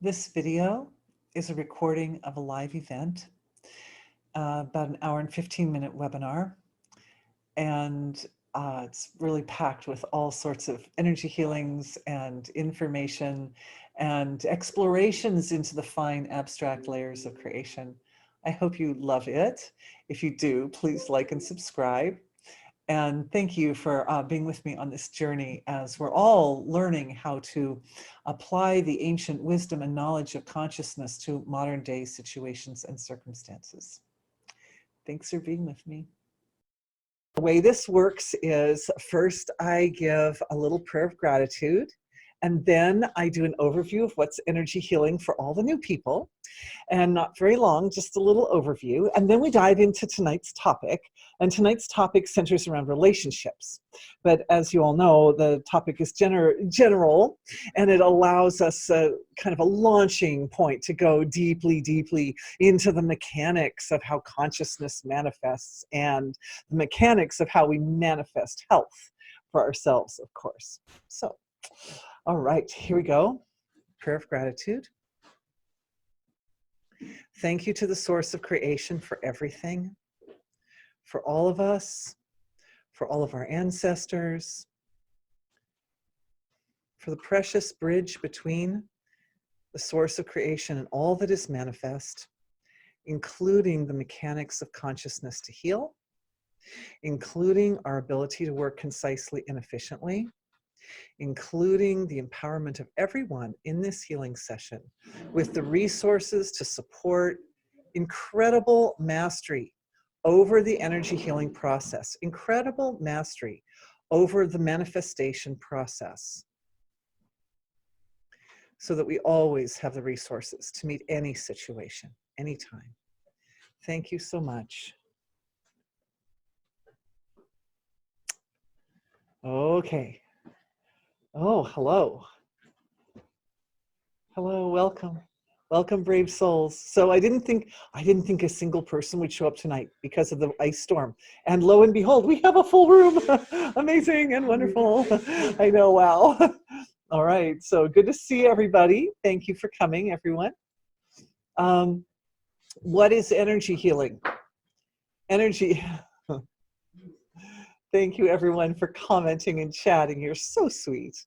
This video is a recording of a live event, about an hour and 15-minute webinar, and it's really packed with all sorts of energy healings and information and explorations into the fine abstract layers of creation. I hope you love it. If you do, please like and subscribe. And thank you for being with me on this journey as we're all learning how to apply the ancient wisdom and knowledge of consciousness to modern day situations and circumstances. Thanks for being with me. The way this works is first I give a little prayer of gratitude, and then I do an overview of what's energy healing for all the new people. And not very long, just a little overview. And then we dive into tonight's topic. And tonight's topic centers around relationships. But as you all know, the topic is general, and it allows us kind of a launching point to go deeply, deeply into the mechanics of how consciousness manifests and the mechanics of how we manifest health for ourselves, of course. So, all right, here we go. Prayer of gratitude. Thank you to the source of creation for everything, for all of us, for all of our ancestors, for the precious bridge between the source of creation and all that is manifest, including the mechanics of consciousness to heal, including our ability to work concisely and efficiently, including the empowerment of everyone in this healing session with the resources to support incredible mastery over the energy healing process, incredible mastery over the manifestation process, so that we always have the resources to meet any situation, anytime. Thank you so much. Okay. Oh, hello. Hello, welcome. Welcome, brave souls. So I didn't think a single person would show up tonight because of the ice storm. And lo and behold, we have a full room. Amazing and wonderful. I know, wow. All right, so good to see everybody. Thank you for coming, everyone. What is energy healing? Energy. Thank you, everyone, for commenting and chatting. You're so sweet.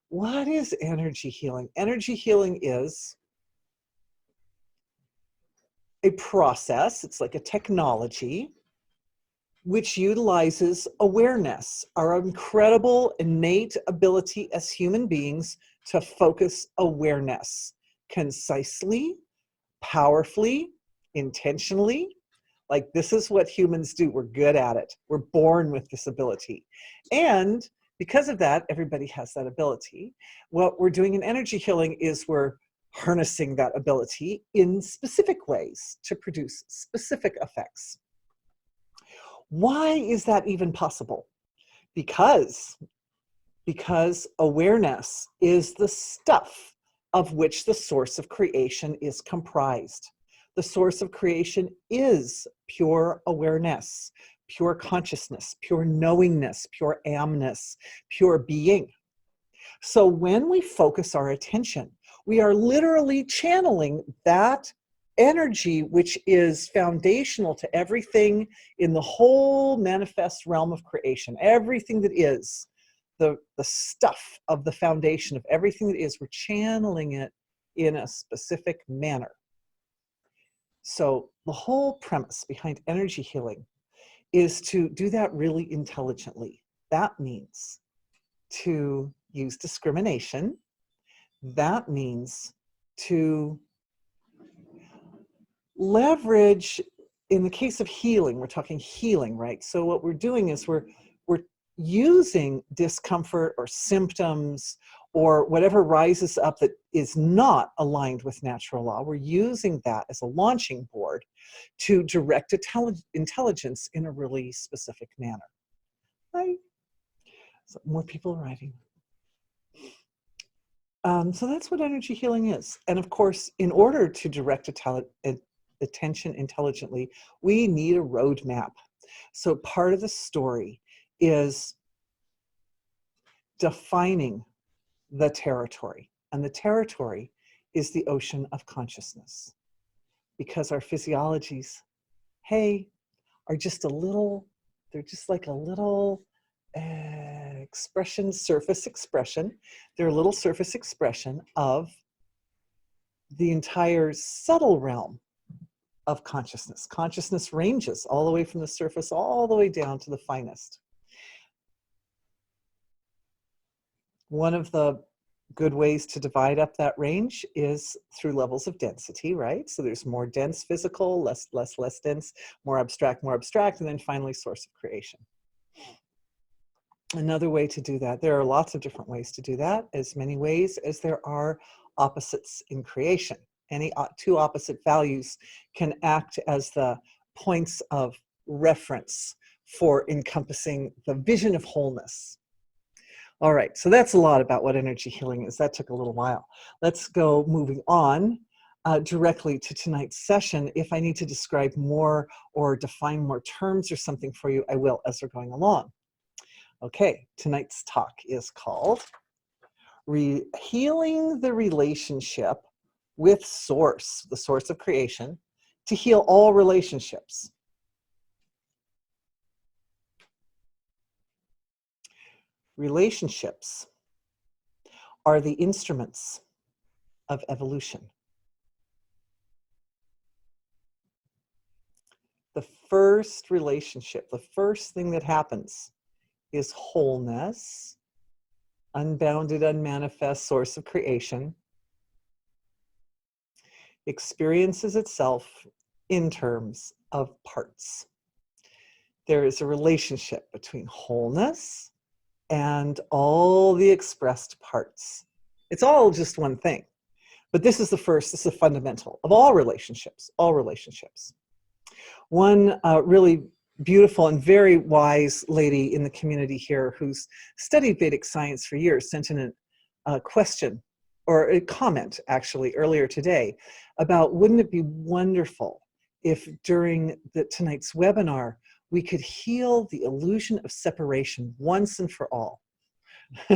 What is energy healing? Energy healing is a process, it's like a technology, which utilizes awareness, our incredible innate ability as human beings to focus awareness concisely, powerfully, intentionally. Like, this is what humans do. We're good at it. We're born with this ability. And because of that, everybody has that ability. What we're doing in energy healing is we're harnessing that ability in specific ways to produce specific effects. Why is that even possible? Because awareness is the stuff of which the source of creation is comprised. The source of creation is pure awareness, pure consciousness, pure knowingness, pure amness, pure being. So when we focus our attention, we are literally channeling that energy, which is foundational to everything in the whole manifest realm of creation, everything that is the stuff of the foundation of everything that is, we're channeling it in a specific manner. So the whole premise behind energy healing is to do that really intelligently. That means to use discrimination. That means to leverage, in the case of healing, we're talking healing, right? So what we're doing is we're using discomfort or symptoms or whatever rises up that is not aligned with natural law. We're using that as a launching board to direct intelligence in a really specific manner. Right? So more people arriving. So that's what energy healing is. And of course, in order to direct attention intelligently, we need a roadmap. So part of the story is defining the territory. And the territory is the ocean of consciousness, because our physiologies, hey, are just a little, they're just like a little expression, surface expression. They're a little surface expression of the entire subtle realm of consciousness. Consciousness ranges all the way from the surface all the way down to the finest. One of the good ways to divide up that range is through levels of density, right? So there's more dense physical, less dense, more abstract, and then finally source of creation. Another way to do that, there are lots of different ways to do that, as many ways as there are opposites in creation. Any two opposite values can act as the points of reference for encompassing the vision of wholeness. All right, so that's a lot about what energy healing is. That took a little while. Let's go moving on directly to tonight's session. If I need to describe more or define more terms or something for you, I will as we're going along. Okay, tonight's talk is called Healing the Relationship with Source, the source of creation, to heal all relationships. Relationships are the instruments of evolution. The first relationship, the first thing that happens is wholeness, unbounded, unmanifest source of creation, experiences itself in terms of parts. There is a relationship between wholeness and all the expressed parts. It's all just one thing. But this is the first, this is the fundamental of all relationships, all relationships. One really beautiful and very wise lady in the community here who's studied Vedic science for years sent in a question, or a comment actually earlier today, about wouldn't it be wonderful if during tonight's webinar we could heal the illusion of separation once and for all. I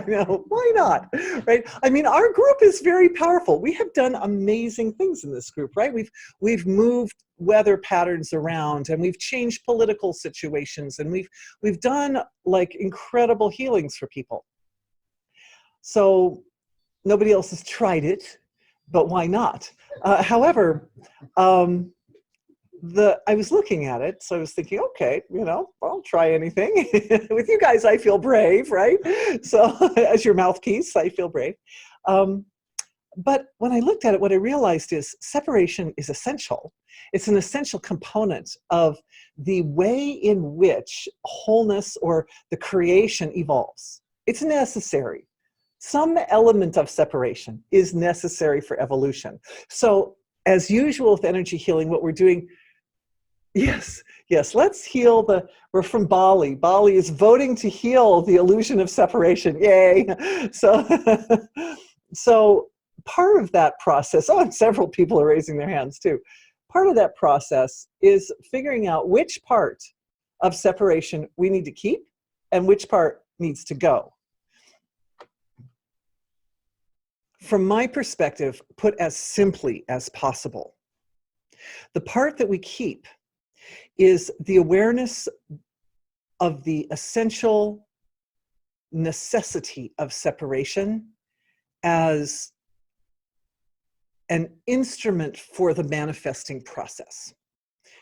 know, why not, right? I mean, our group is very powerful. We have done amazing things in this group, right? We've moved weather patterns around, and we've changed political situations, and we've done like incredible healings for people. So nobody else has tried it, but why not? However, I was looking at it, so I was thinking, okay, you know, I'll try anything. With you guys, I feel brave, right? So as your mouthpiece, I feel brave. But when I looked at it, what I realized is separation is essential. It's an essential component of the way in which wholeness or the creation evolves. It's necessary. Some element of separation is necessary for evolution. So as usual with energy healing, what we're doing, yes, let's heal we're from Bali. Bali is voting to heal the illusion of separation. Yay. So part of that process, and several people are raising their hands too. Part of that process is figuring out which part of separation we need to keep and which part needs to go. From my perspective, put as simply as possible, the part that we keep is the awareness of the essential necessity of separation as an instrument for the manifesting process.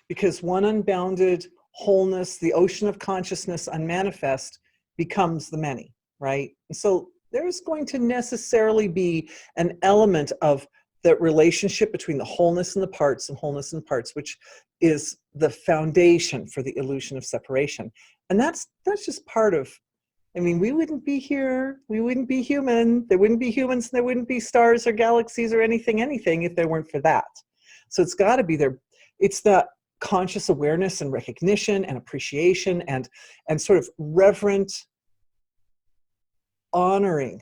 Because one unbounded wholeness, the ocean of consciousness unmanifest, becomes the many, right? And so there's going to necessarily be an element of the relationship between the wholeness and the parts, which is the foundation for the illusion of separation. And that's just part of, I mean, we wouldn't be here, we wouldn't be human, there wouldn't be humans, there wouldn't be stars or galaxies or anything if there weren't for that. So it's got to be there. It's that conscious awareness and recognition and appreciation and sort of reverent honoring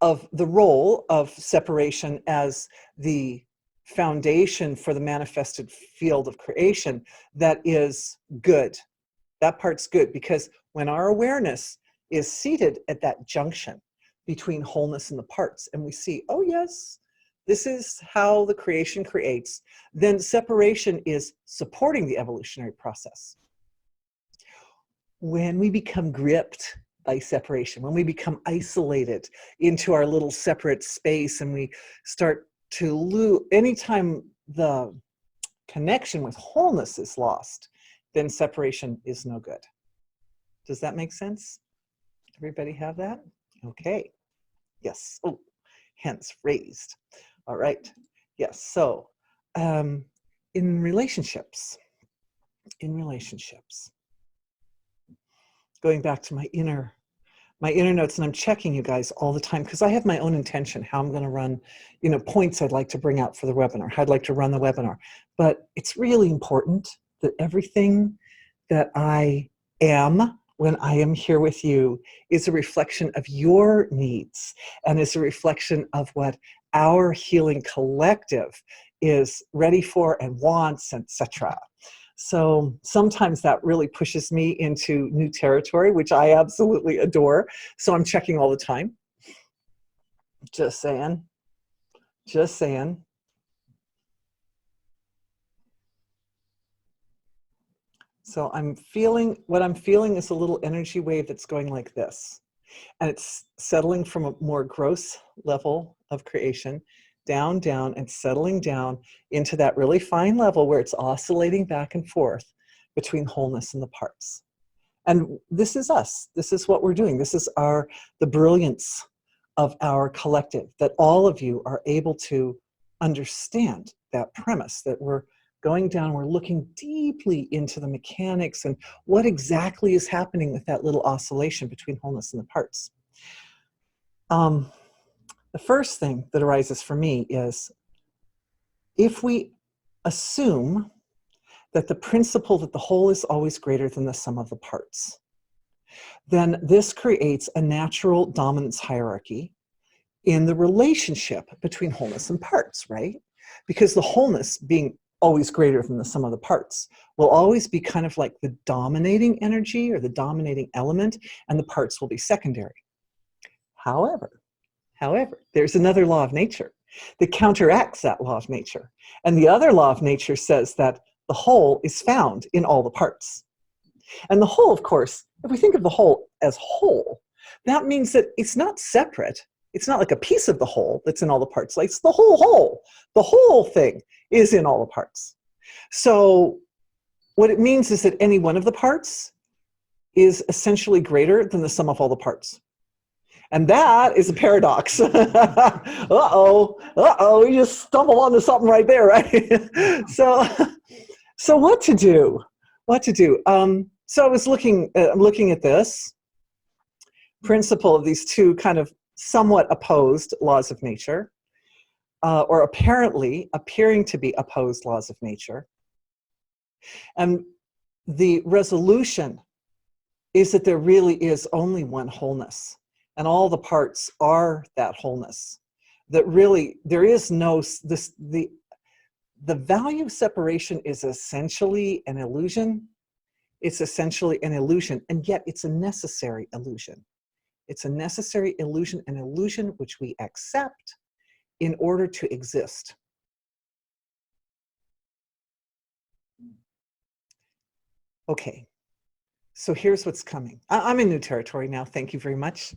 of the role of separation as the foundation for the manifested field of creation that is good. That part's good, because when our awareness is seated at that junction, between wholeness and the parts, and we see, oh yes, this is how the creation creates, then separation is supporting the evolutionary process. When we become gripped by separation, when we become isolated into our little separate space and we start to lose, anytime the connection with wholeness is lost, then separation is no good. Does that make sense? Everybody have that? Okay. Yes. Oh, hands raised. All right. Yes. So in relationships, going back to my inner notes, and I'm checking you guys all the time because I have my own intention how I'm going to run, points I'd like to bring out for the webinar, how I'd like to run the webinar. But it's really important that everything that I am when I am here with you is a reflection of your needs and is a reflection of what our healing collective is ready for and wants, etc. So sometimes that really pushes me into new territory, which I absolutely adore. So I'm checking all the time. Just saying. Just saying. So what I'm feeling is a little energy wave that's going like this. And it's settling from a more gross level of creation down, and settling down into that really fine level where it's oscillating back and forth between wholeness and the parts. And this is us. This is what we're doing. This is the brilliance of our collective, that all of you are able to understand that premise, that we're going down, we're looking deeply into the mechanics and what exactly is happening with that little oscillation between wholeness and the parts. The first thing that arises for me is if we assume that the principle that the whole is always greater than the sum of the parts, then this creates a natural dominance hierarchy in the relationship between wholeness and parts, right? Because the wholeness being always greater than the sum of the parts will always be kind of like the dominating energy or the dominating element, and the parts will be secondary. However, there's another law of nature that counteracts that law of nature. And the other law of nature says that the whole is found in all the parts. And the whole, of course, if we think of the whole as whole, that means that it's not separate. It's not like a piece of the whole that's in all the parts. Like it's the whole. The whole thing is in all the parts. So what it means is that any one of the parts is essentially greater than the sum of all the parts. And that is a paradox. Uh-oh, we just stumbled onto something right there, right? So what to do? So I was looking at this principle of these two kind of somewhat opposed laws of nature, or appearing to be opposed laws of nature. And the resolution is that there really is only one wholeness. And all the parts are that wholeness. That really, there is no, the value of separation is essentially an illusion. It's essentially an illusion, and yet it's a necessary illusion. It's a necessary illusion, an illusion which we accept in order to exist. Okay. So here's what's coming. I'm in new territory now. Thank you very much.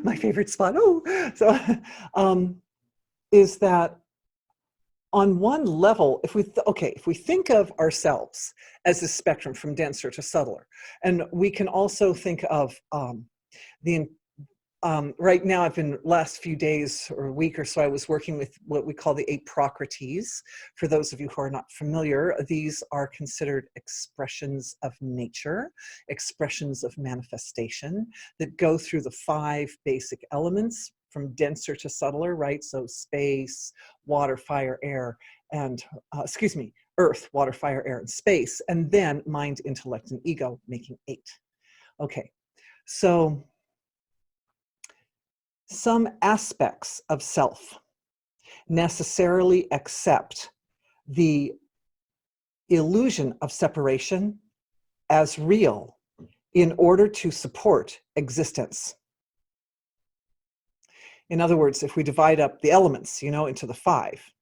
My favorite spot. Is that on one level, if we think of ourselves as a spectrum from denser to subtler, and we can also think of right now, I've been last few days or a week or so, I was working with what we call the 8 Prakritis. For those of you who are not familiar, these are considered expressions of nature, expressions of manifestation that go through the 5 basic elements from denser to subtler, right? So space, water, fire, air, and, earth, water, fire, air, and space, and then mind, intellect, and ego, making 8. Okay, so some aspects of self necessarily accept the illusion of separation as real in order to support existence. In other words, if we divide up the elements, into the 5,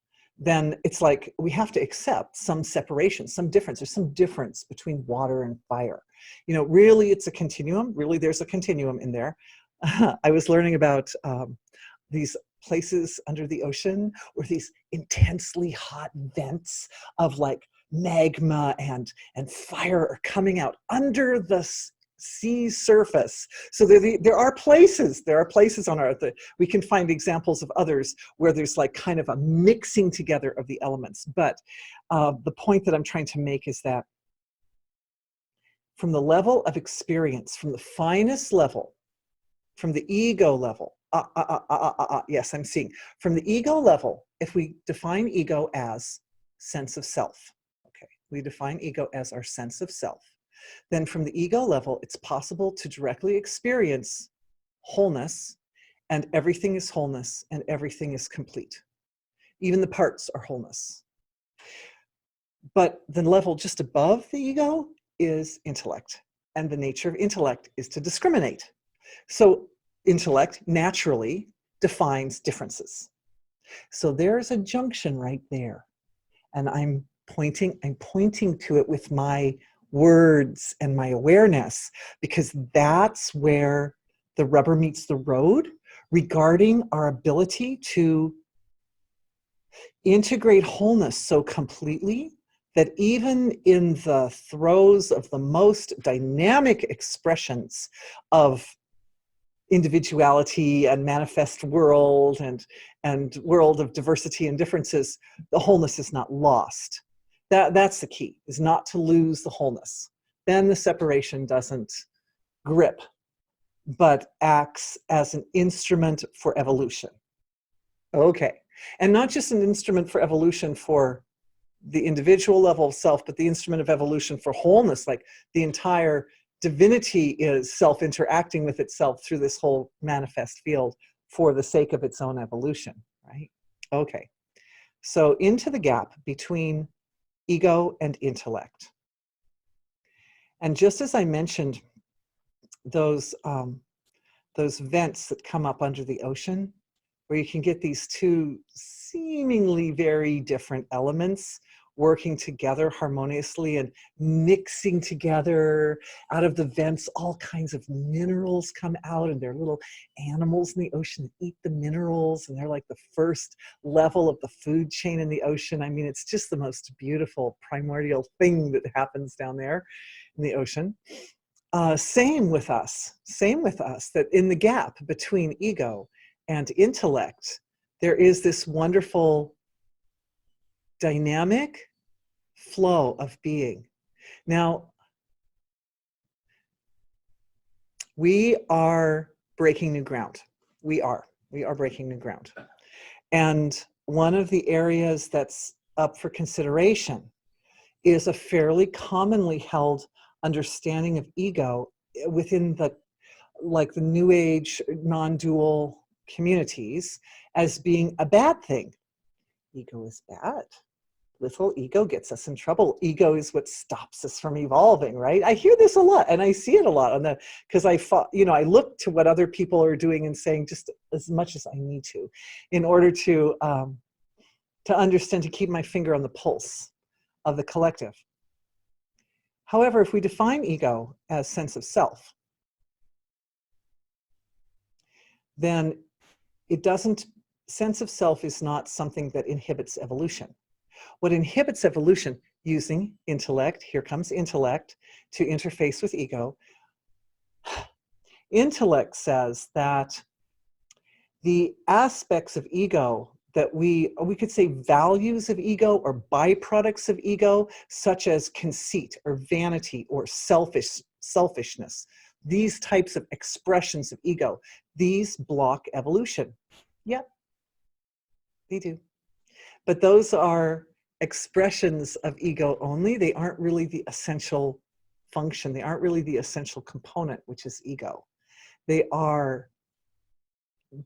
then it's like we have to accept some separation, some difference. There's some difference between water and fire. Really it's a continuum. Really there's a continuum in there. I was learning about these places under the ocean where these intensely hot vents of like magma and fire are coming out under the sea surface. So there are places on Earth that we can find examples of others where there's like kind of a mixing together of the elements. But the point that I'm trying to make is that from the level of experience, from the finest level, from the ego level, yes, I'm seeing, from the ego level, if we define ego as sense of self, okay, we define ego as our sense of self, then from the ego level, it's possible to directly experience wholeness, and everything is wholeness, and everything is complete. Even the parts are wholeness. But the level just above the ego is intellect, and the nature of intellect is to discriminate. So intellect naturally defines differences. So there's a junction right there, and I'm pointing to it with my words and my awareness, because that's where the rubber meets the road regarding our ability to integrate wholeness so completely that even in the throes of the most dynamic expressions of individuality and manifest world and world of diversity and differences, the wholeness is not lost. That's the key, is not to lose the wholeness. Then the separation doesn't grip, but acts as an instrument for evolution. Okay, and not just an instrument for evolution for the individual level of self, but the instrument of evolution for wholeness. Like the entire divinity is self-interacting with itself through this whole manifest field for the sake of its own evolution, right? Okay, so into the gap between ego and intellect. And just as I mentioned, those vents that come up under the ocean, where you can get these two seemingly very different elements working together harmoniously and mixing together. Out of the vents, all kinds of minerals come out, and there are little animals in the ocean that eat the minerals, and they're like the first level of the food chain in the ocean. I mean, it's just the most beautiful primordial thing that happens down there in the ocean. Same with us, that in the gap between ego and intellect, there is this wonderful dynamic flow of being. Now, we are breaking new ground. We are breaking new ground. And one of the areas that's up for consideration is a fairly commonly held understanding of ego within the New Age non-dual communities as being a bad thing. Ego is bad. Little ego gets us in trouble. Ego is what stops us from evolving, right? I hear this a lot, and I see it a lot because I look to what other people are doing and saying just as much as I need to in order to understand, to keep my finger on the pulse of the collective. However, if we define ego as sense of self, then sense of self is not something that inhibits evolution. What inhibits evolution, using intellect, here comes intellect, to interface with ego. Intellect says that the aspects of ego that we could say values of ego or byproducts of ego, such as conceit or vanity or selfishness, these types of expressions of ego, these block evolution. Yep, they do. But those are expressions of ego only. They aren't really the essential function. They aren't really the essential component, which is ego. They are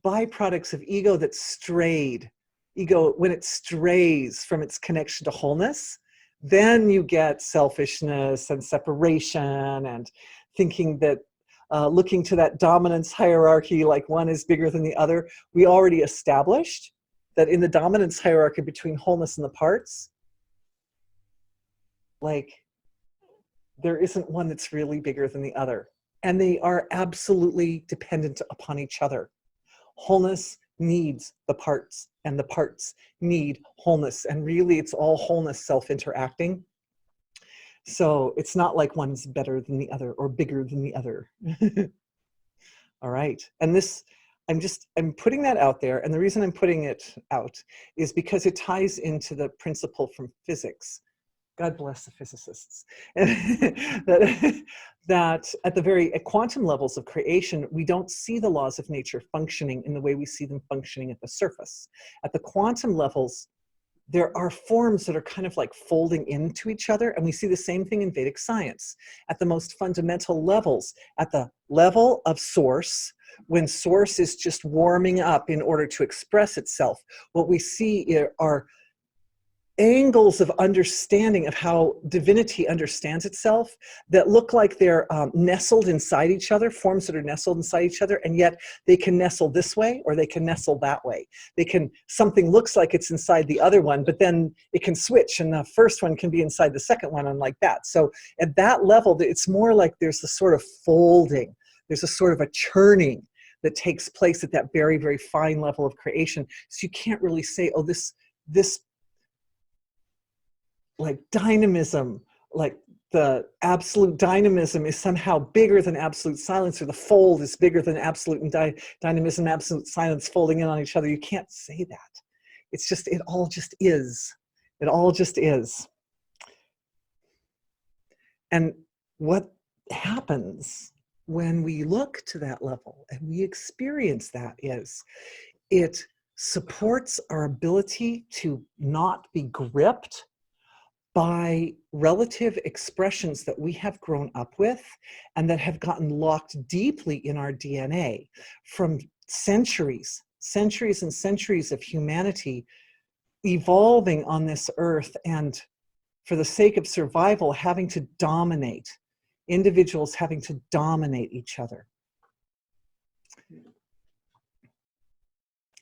byproducts of ego that strayed. Ego, when it strays from its connection to wholeness, then you get selfishness and separation and thinking that looking to that dominance hierarchy, like one is bigger than the other, we already established that in the dominance hierarchy between wholeness and the parts, like there isn't one that's really bigger than the other. And they are absolutely dependent upon each other. Wholeness needs the parts, and the parts need wholeness. And really, it's all wholeness self-interacting. So it's not like one's better than the other or bigger than the other. All right. And this, I'm putting that out there. And the reason I'm putting it out is because it ties into the principle from physics. God bless the physicists. that at the at quantum levels of creation, we don't see the laws of nature functioning in the way we see them functioning at the surface. At the quantum levels, there are forms that are kind of like folding into each other, and we see the same thing in Vedic science. At the most fundamental levels, at the level of source, when source is just warming up in order to express itself, what we see are angles of understanding of how divinity understands itself that look like they're nestled inside each other, forms that are nestled inside each other, and yet they can nestle this way or they can nestle that way. Something looks like it's inside the other one, but then it can switch and the first one can be inside the second one, and like that. So at that level, it's more like there's a sort of folding, there's a sort of a churning that takes place at that very, very fine level of creation. So you can't really say, oh, this like dynamism, like the absolute dynamism is somehow bigger than absolute silence, or the fold is bigger than absolute and dynamism, absolute silence folding in on each other. You can't say that. It's just, it all just is. It all just is. And what happens when we look to that level and we experience that is, it supports our ability to not be gripped by relative expressions that we have grown up with and that have gotten locked deeply in our DNA from centuries and centuries of humanity evolving on this earth, and for the sake of survival, having to dominate, individuals having to dominate each other.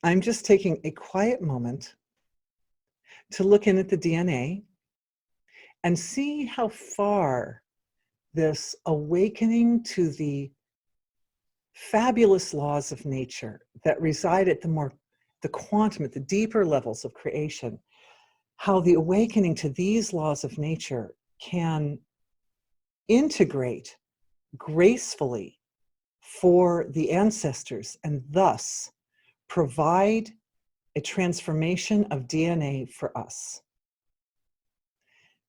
I'm just taking a quiet moment to look in at the DNA and see how far this awakening to the fabulous laws of nature that reside at the quantum, at the deeper levels of creation, how the awakening to these laws of nature can integrate gracefully for the ancestors and thus provide a transformation of DNA for us.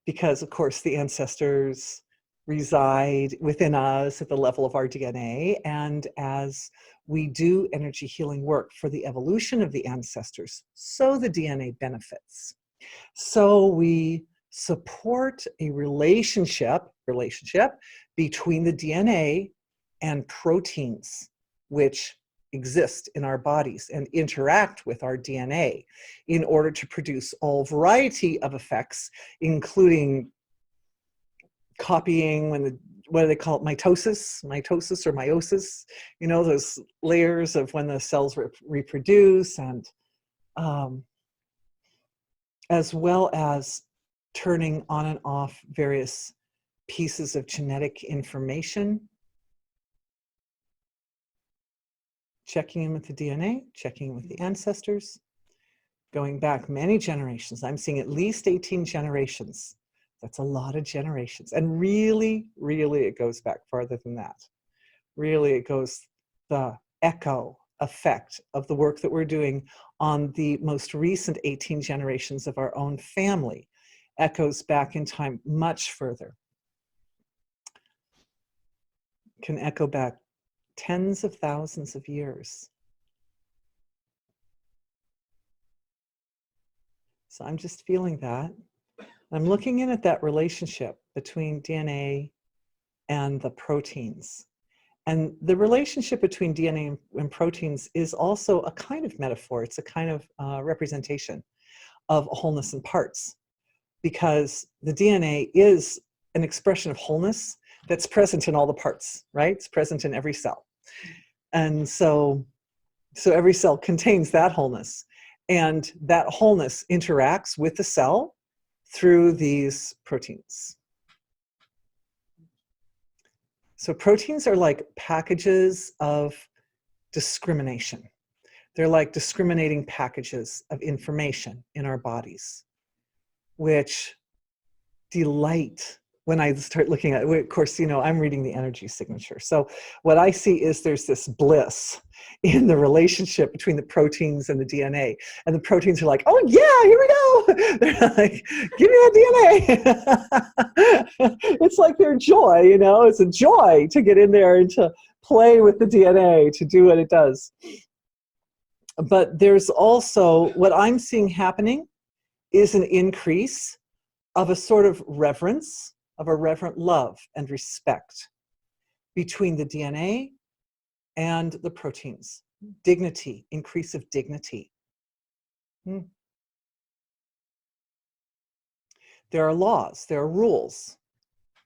Because, of course, the ancestors reside within us at the level of our DNA. And as we do energy healing work for the evolution of the ancestors, so the DNA benefits. So we support a relationship between the DNA and proteins, which exist in our bodies and interact with our DNA in order to produce all variety of effects, including copying, what do they call it, mitosis or meiosis, you know, those layers of when the cells reproduce, and as well as turning on and off various pieces of genetic information, checking in with the DNA, checking in with the ancestors, going back many generations. I'm seeing at least 18 generations. That's a lot of generations. And really, really, it goes back farther than that. Really, it goes the echo effect of the work that we're doing on the most recent 18 generations of our own family echoes back in time much further. Can echo back tens of thousands of years. So I'm just feeling that. I'm looking in at that relationship between DNA and the proteins. And the relationship between DNA and proteins is also a kind of metaphor. It's a kind of representation of wholeness and parts, because the DNA is an expression of wholeness, that's present in all the parts, right? It's present in every cell. And so every cell contains that wholeness. And that wholeness interacts with the cell through these proteins. So proteins are like packages of discrimination. They're like discriminating packages of information in our bodies, which delight when I start looking at it. Of course, you know, I'm reading the energy signature. So what I see is there's this bliss in the relationship between the proteins and the DNA. And the proteins are like, oh yeah, here we go. They're like, give me that DNA. It's like their joy, you know, it's a joy to get in there and to play with the DNA, to do what it does. But there's also, what I'm seeing happening is an increase of a sort of reverence, of a reverent love and respect between the DNA and the proteins. Dignity, increase of dignity. There are laws, there are rules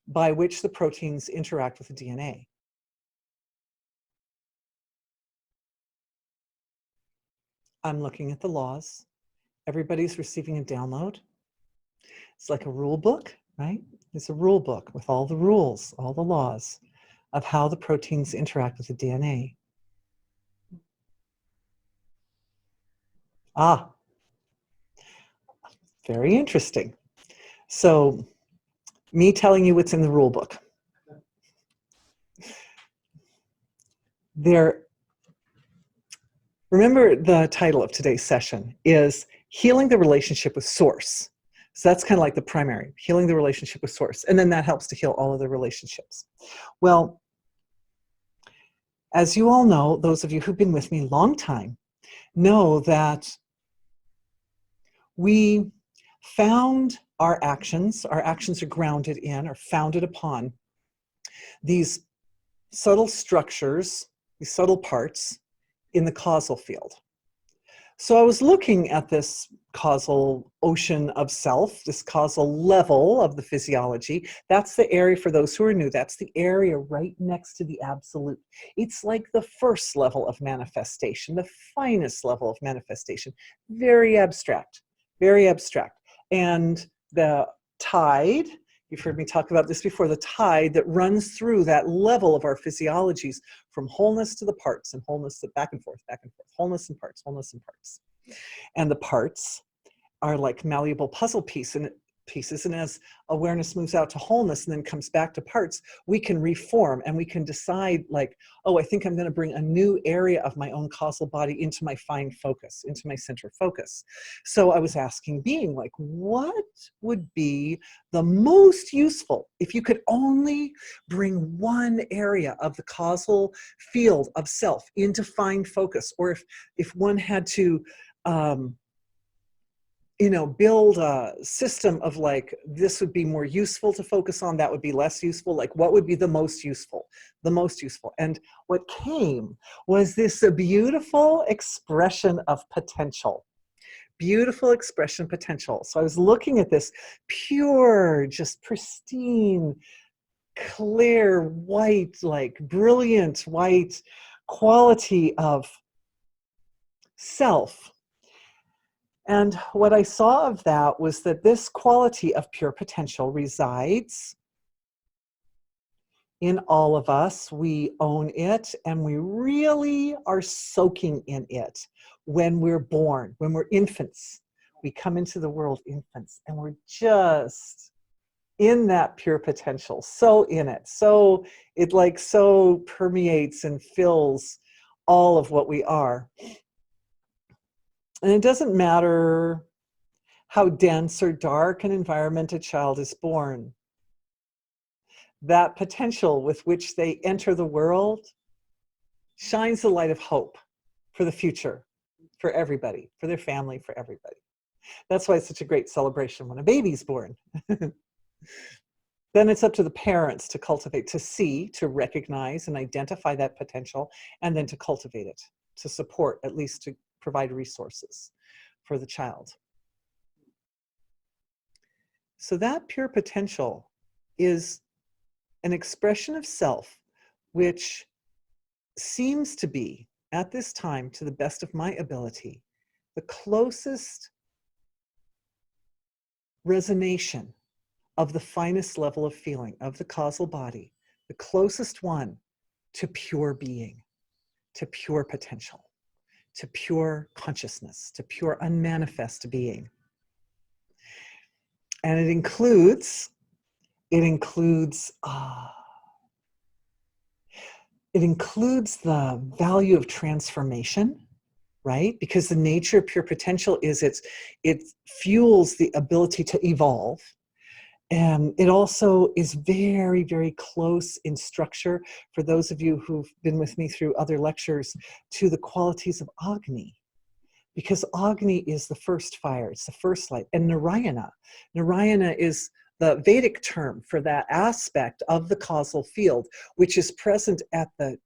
by which the proteins interact with the DNA. I'm looking at the laws. Everybody's receiving a download. It's like a rule book, right? It's a rule book with all the rules, all the laws of how the proteins interact with the DNA. Ah, very interesting. So, me telling you what's in the rule book. Remember, the title of today's session is Healing the Relationship with Source. So that's kind of like the primary, healing the relationship with Source. And then that helps to heal all other relationships. Well, as you all know, those of you who've been with me a long time know that we found our actions are grounded in or founded upon these subtle structures, these subtle parts in the causal field. So I was looking at this causal ocean of self, this causal level of the physiology. That's the area, for those who are new, that's the area right next to the absolute. It's like the first level of manifestation, the finest level of manifestation. Very abstract, very abstract. And the tide, you've heard me talk about this before, the tide that runs through that level of our physiologies, from wholeness to the parts, and wholeness to back and forth, wholeness and parts, wholeness and parts. And the parts are like malleable puzzle pieces, and as awareness moves out to wholeness and then comes back to parts, we can reform and we can decide, like, oh, I think I'm going to bring a new area of my own causal body into my fine focus, into my center focus. So I was asking being, like, what would be the most useful if you could only bring one area of the causal field of self into fine focus, or if one had to build a system of, like, this would be more useful to focus on, that would be less useful, like what would be the most useful? And what came was this beautiful expression of potential. Beautiful expression potential. So I was looking at this pure, just pristine, clear, white, like brilliant white quality of self. And what I saw of that was that this quality of pure potential resides in all of us. We own it, and we really are soaking in it when we're born, when we're infants. We come into the world infants, and we're just in that pure potential, so in it. So it like so permeates and fills all of what we are. And it doesn't matter how dense or dark an environment a child is born. That potential with which they enter the world shines the light of hope for the future, for everybody, for their family, for everybody. That's why it's such a great celebration when a baby's born. Then it's up to the parents to cultivate, to see, to recognize and identify that potential, and then to cultivate it, to support, at least to provide resources for the child. So that pure potential is an expression of self which seems to be, at this time, to the best of my ability, the closest resonation of the finest level of feeling of the causal body, the closest one to pure being, to pure potential, to pure consciousness, to pure unmanifest being. And it includes the value of transformation, right? Because the nature of pure potential is it fuels the ability to evolve. And it also is very, very close in structure, for those of you who've been with me through other lectures, to the qualities of Agni. Because Agni is the first fire, it's the first light. And Narayana is the Vedic term for that aspect of the causal field, which is present at the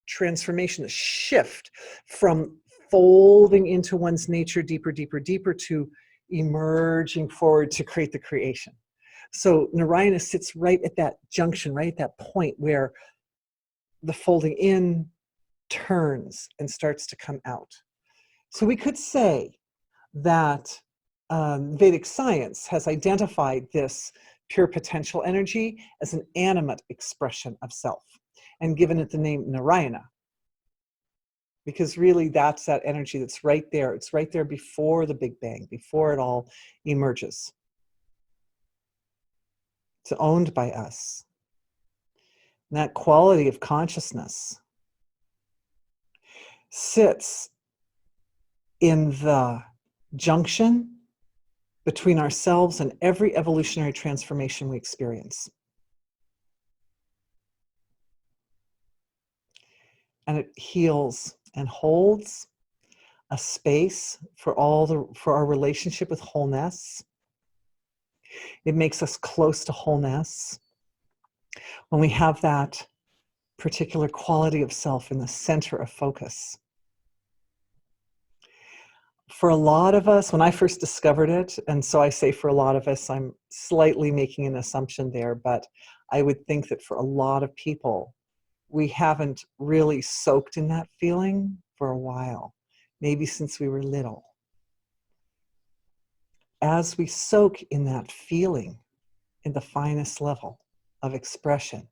transformation, the shift from folding into one's nature deeper, deeper, deeper, to emerging forward to create the creation. So Narayana sits right at that junction, right at that point where the folding in turns and starts to come out. So we could say that Vedic science has identified this pure potential energy as an animate expression of self and given it the name Narayana. Because really that's that energy that's right there. It's right there before the Big Bang, before it all emerges. It's owned by us. And that quality of consciousness sits in the junction between ourselves and every evolutionary transformation we experience. And it heals and holds a space for our relationship with wholeness. It makes us close to wholeness when we have that particular quality of self in the center of focus. For a lot of us, when I first discovered it, and so I say for a lot of us, I'm slightly making an assumption there, but I would think that for a lot of people, we haven't really soaked in that feeling for a while, maybe since we were little. As we soak in that feeling in the finest level of expression,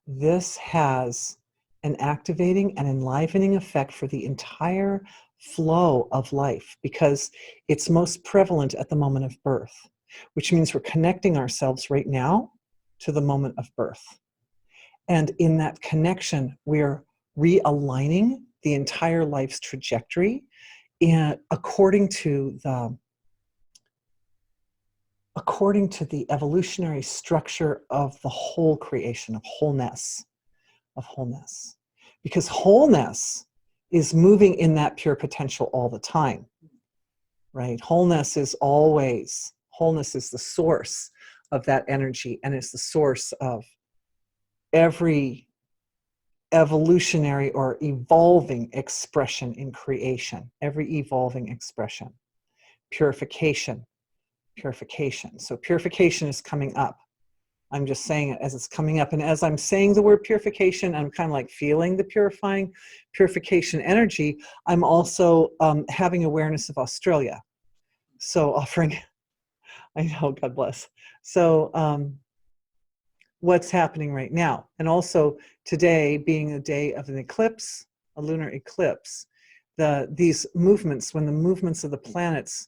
this has an activating and enlivening effect for the entire flow of life, because it's most prevalent at the moment of birth, which means we're connecting ourselves right now to the moment of birth. And in that connection, we're realigning the entire life's trajectory according to the evolutionary structure of the whole creation, of wholeness. Because wholeness is moving in that pure potential all the time, right? Wholeness is the source of that energy, and is the source of every evolutionary or evolving expression in creation, every evolving expression. Purification. So purification is coming up. I'm just saying it as it's coming up. And as I'm saying the word purification, I'm kind of like feeling the purification energy. I'm also having awareness of Australia. So offering, I know, God bless. So what's happening right now? And also today being a day of an eclipse, a lunar eclipse, these movements, when the movements of the planets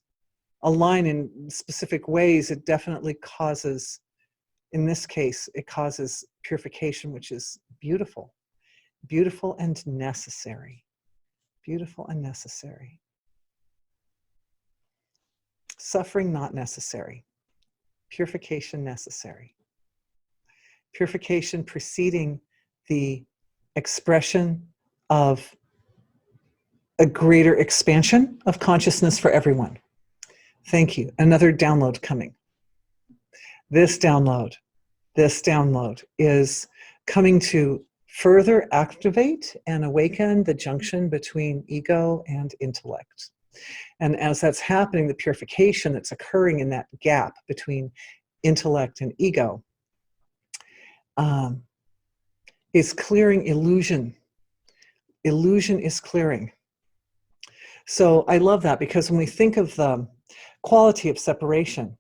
align in specific ways, it definitely causes, in this case, it causes purification, which is beautiful and necessary. Beautiful and necessary. Suffering not necessary. Purification necessary. Purification preceding the expression of a greater expansion of consciousness for everyone. Thank you. Another download coming. This download is coming to further activate and awaken the junction between ego and intellect. And as that's happening, the purification that's occurring in that gap between intellect and ego is clearing illusion. Illusion is clearing. So I love that, because when we think of the quality of separation,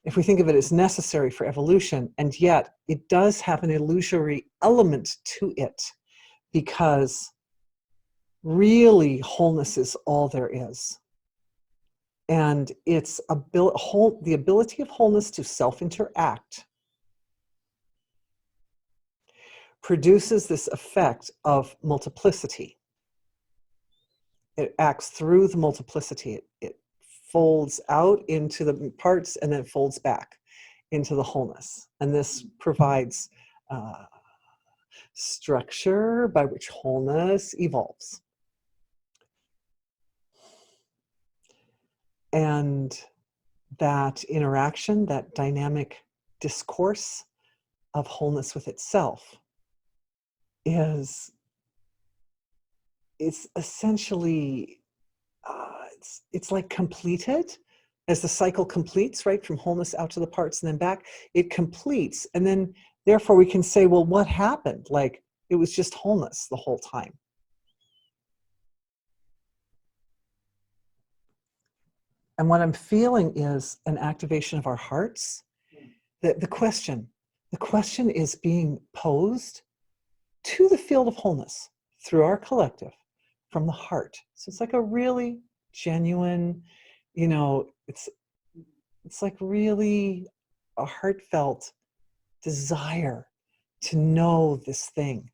if we think of it as necessary for evolution, and yet it does have an illusory element to it, because really wholeness is all there is. And it's the ability of wholeness to self-interact produces this effect of multiplicity. It acts through the multiplicity. It folds out into the parts and then folds back into the wholeness. And this provides structure by which wholeness evolves. And that interaction, that dynamic discourse of wholeness with itself is essentially, it's like completed. As the cycle completes, right, from wholeness out to the parts and then back, it completes. And then therefore we can say, well, what happened? Like, it was just wholeness the whole time. And what I'm feeling is an activation of our hearts. The question is being posed to the field of wholeness through our collective from the heart. So it's like a really genuine, it's like really a heartfelt desire to know this thing.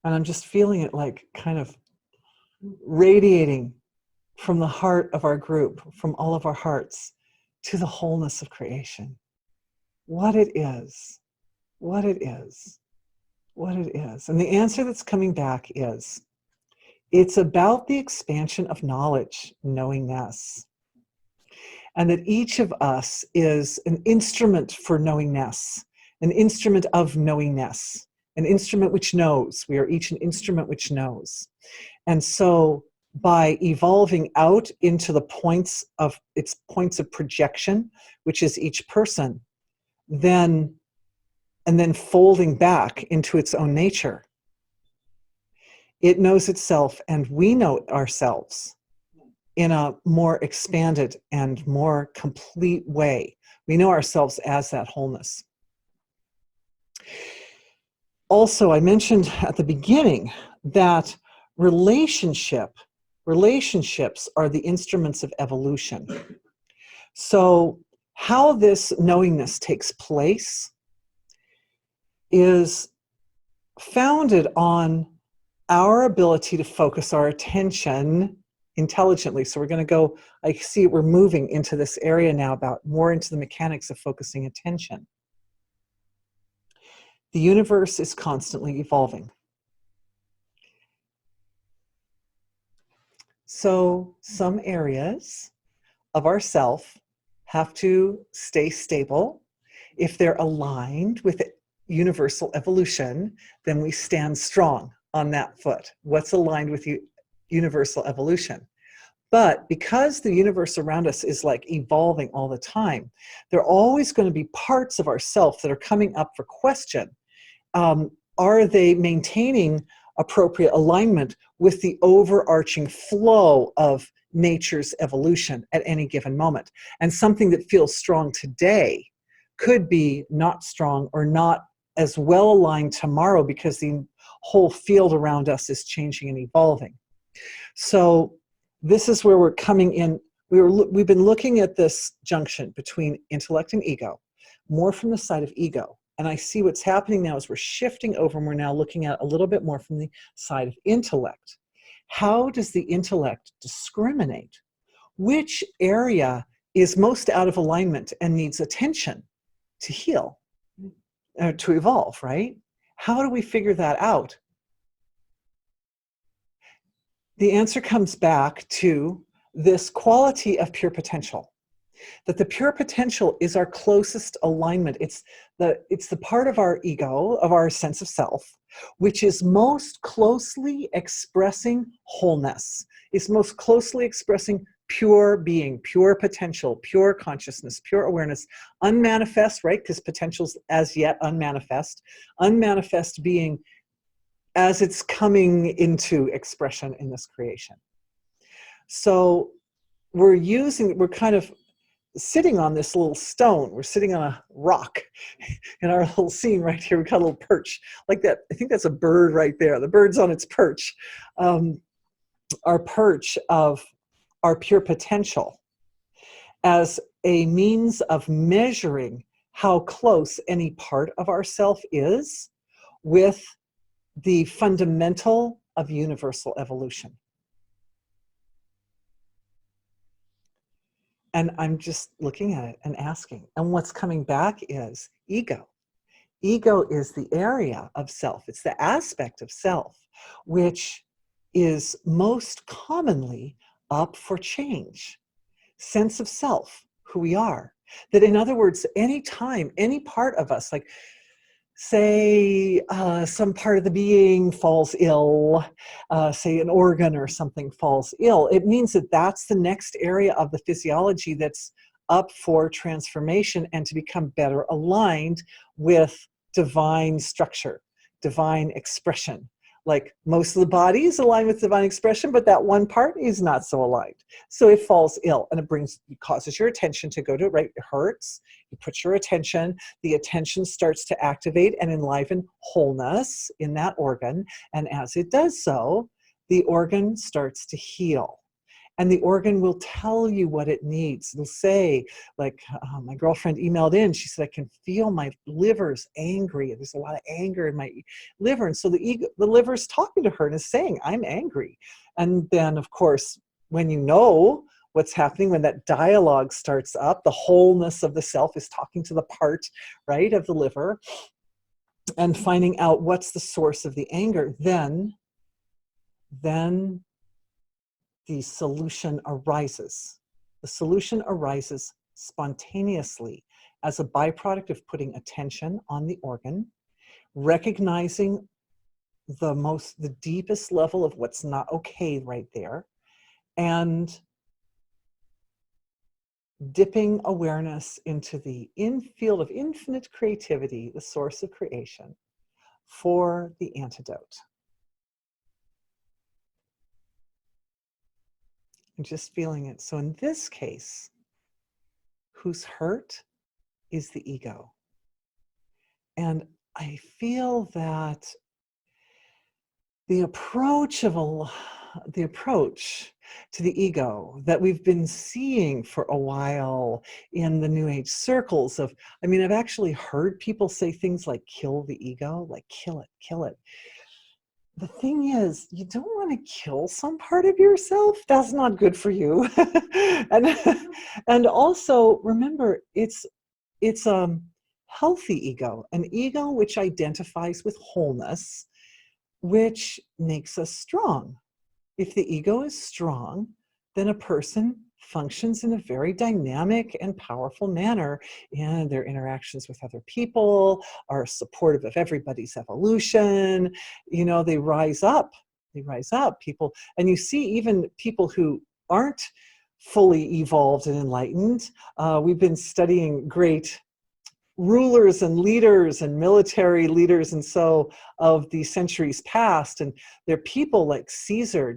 And I'm just feeling it like kind of radiating from the heart of our group, from all of our hearts, to the wholeness of creation. What it is, what it is, what it is. And the answer that's coming back is, it's about the expansion of knowledge, knowingness. And that each of us is an instrument for knowingness, an instrument of knowingness, an instrument which knows. We are each an instrument which knows. And so by evolving out into the points of projection, which is each person, and then folding back into its own nature, it knows itself, and we know ourselves in a more expanded and more complete way. We know ourselves as that wholeness. Also, I mentioned at the beginning that relationships are the instruments of evolution. So how this knowingness takes place is founded on our ability to focus our attention intelligently. So we're going to go, I see we're moving into this area now about more into the mechanics of focusing attention. The universe is constantly evolving. So some areas of ourself have to stay stable. If they're aligned with universal evolution, then we stand strong on that foot. What's aligned with universal evolution? But because the universe around us is like evolving all the time, there are always going to be parts of ourself that are coming up for question. Are they maintaining appropriate alignment with the overarching flow of nature's evolution at any given moment? And something that feels strong today could be not strong or not as well aligned tomorrow, because the whole field around us is changing and evolving. So this is where we're coming in. We've been looking at this junction between intellect and ego, more from the side of ego. And I see what's happening now is we're shifting over, and we're now looking at a little bit more from the side of intellect. How does the intellect discriminate? Which area is most out of alignment and needs attention to heal, to evolve, right? How do we figure that out? The answer comes back to this quality of pure potential. That the pure potential is our closest alignment. It's the part of our ego, of our sense of self, which is most closely expressing wholeness. It's most closely expressing pure being, pure potential, pure consciousness, pure awareness, unmanifest, right? Because potential's as yet unmanifest, unmanifest being as it's coming into expression in this creation. So we're kind of sitting on this little stone. We're sitting on a rock in our little scene right here. We've got a little perch like that. I think that's a bird right there. The bird's on its perch. Our perch of our pure potential as a means of measuring how close any part of ourself is with the fundamental of universal evolution. And I'm just looking at it and asking, and what's coming back is ego. Ego is the area of self. It's the aspect of self which is most commonly up for change. Sense of self, who we are. That in other words, any time, any part of us, like say some part of the being falls ill, say an organ or something falls ill, it means that that's the next area of the physiology that's up for transformation and to become better aligned with divine structure, divine expression. Like most of the body is aligned with divine expression, but that one part is not so aligned. So it falls ill and it causes your attention to go to it, right? It hurts. You put your attention, the attention starts to activate and enliven wholeness in that organ. And as it does so, the organ starts to heal. And the organ will tell you what it needs. It'll say, like my girlfriend emailed in, she said, I can feel my liver's angry. There's a lot of anger in my liver. And so the liver's talking to her and is saying, I'm angry. And then, of course, when you know what's happening, when that dialogue starts up, the wholeness of the self is talking to the part, right, of the liver, and finding out what's the source of the anger, then the solution arises. The solution arises spontaneously as a byproduct of putting attention on the organ, recognizing the deepest level of what's not okay right there, and dipping awareness into the field of infinite creativity, the source of creation, for the antidote. And just feeling it. So in this case, who's hurt is the ego. And I feel that the approach to the ego that we've been seeing for a while in the New Age circles I've actually heard people say things like kill the ego, like kill it, kill it. The thing is, you don't want to kill some part of yourself. That's not good for you. and also remember, it's a healthy ego, an ego which identifies with wholeness, which makes us strong. If the ego is strong, then a person functions in a very dynamic and powerful manner in their interactions with other people, are supportive of everybody's evolution. They rise up people. And you see even people who aren't fully evolved and enlightened. We've been studying great rulers and leaders and military leaders and so of the centuries past, and they're people like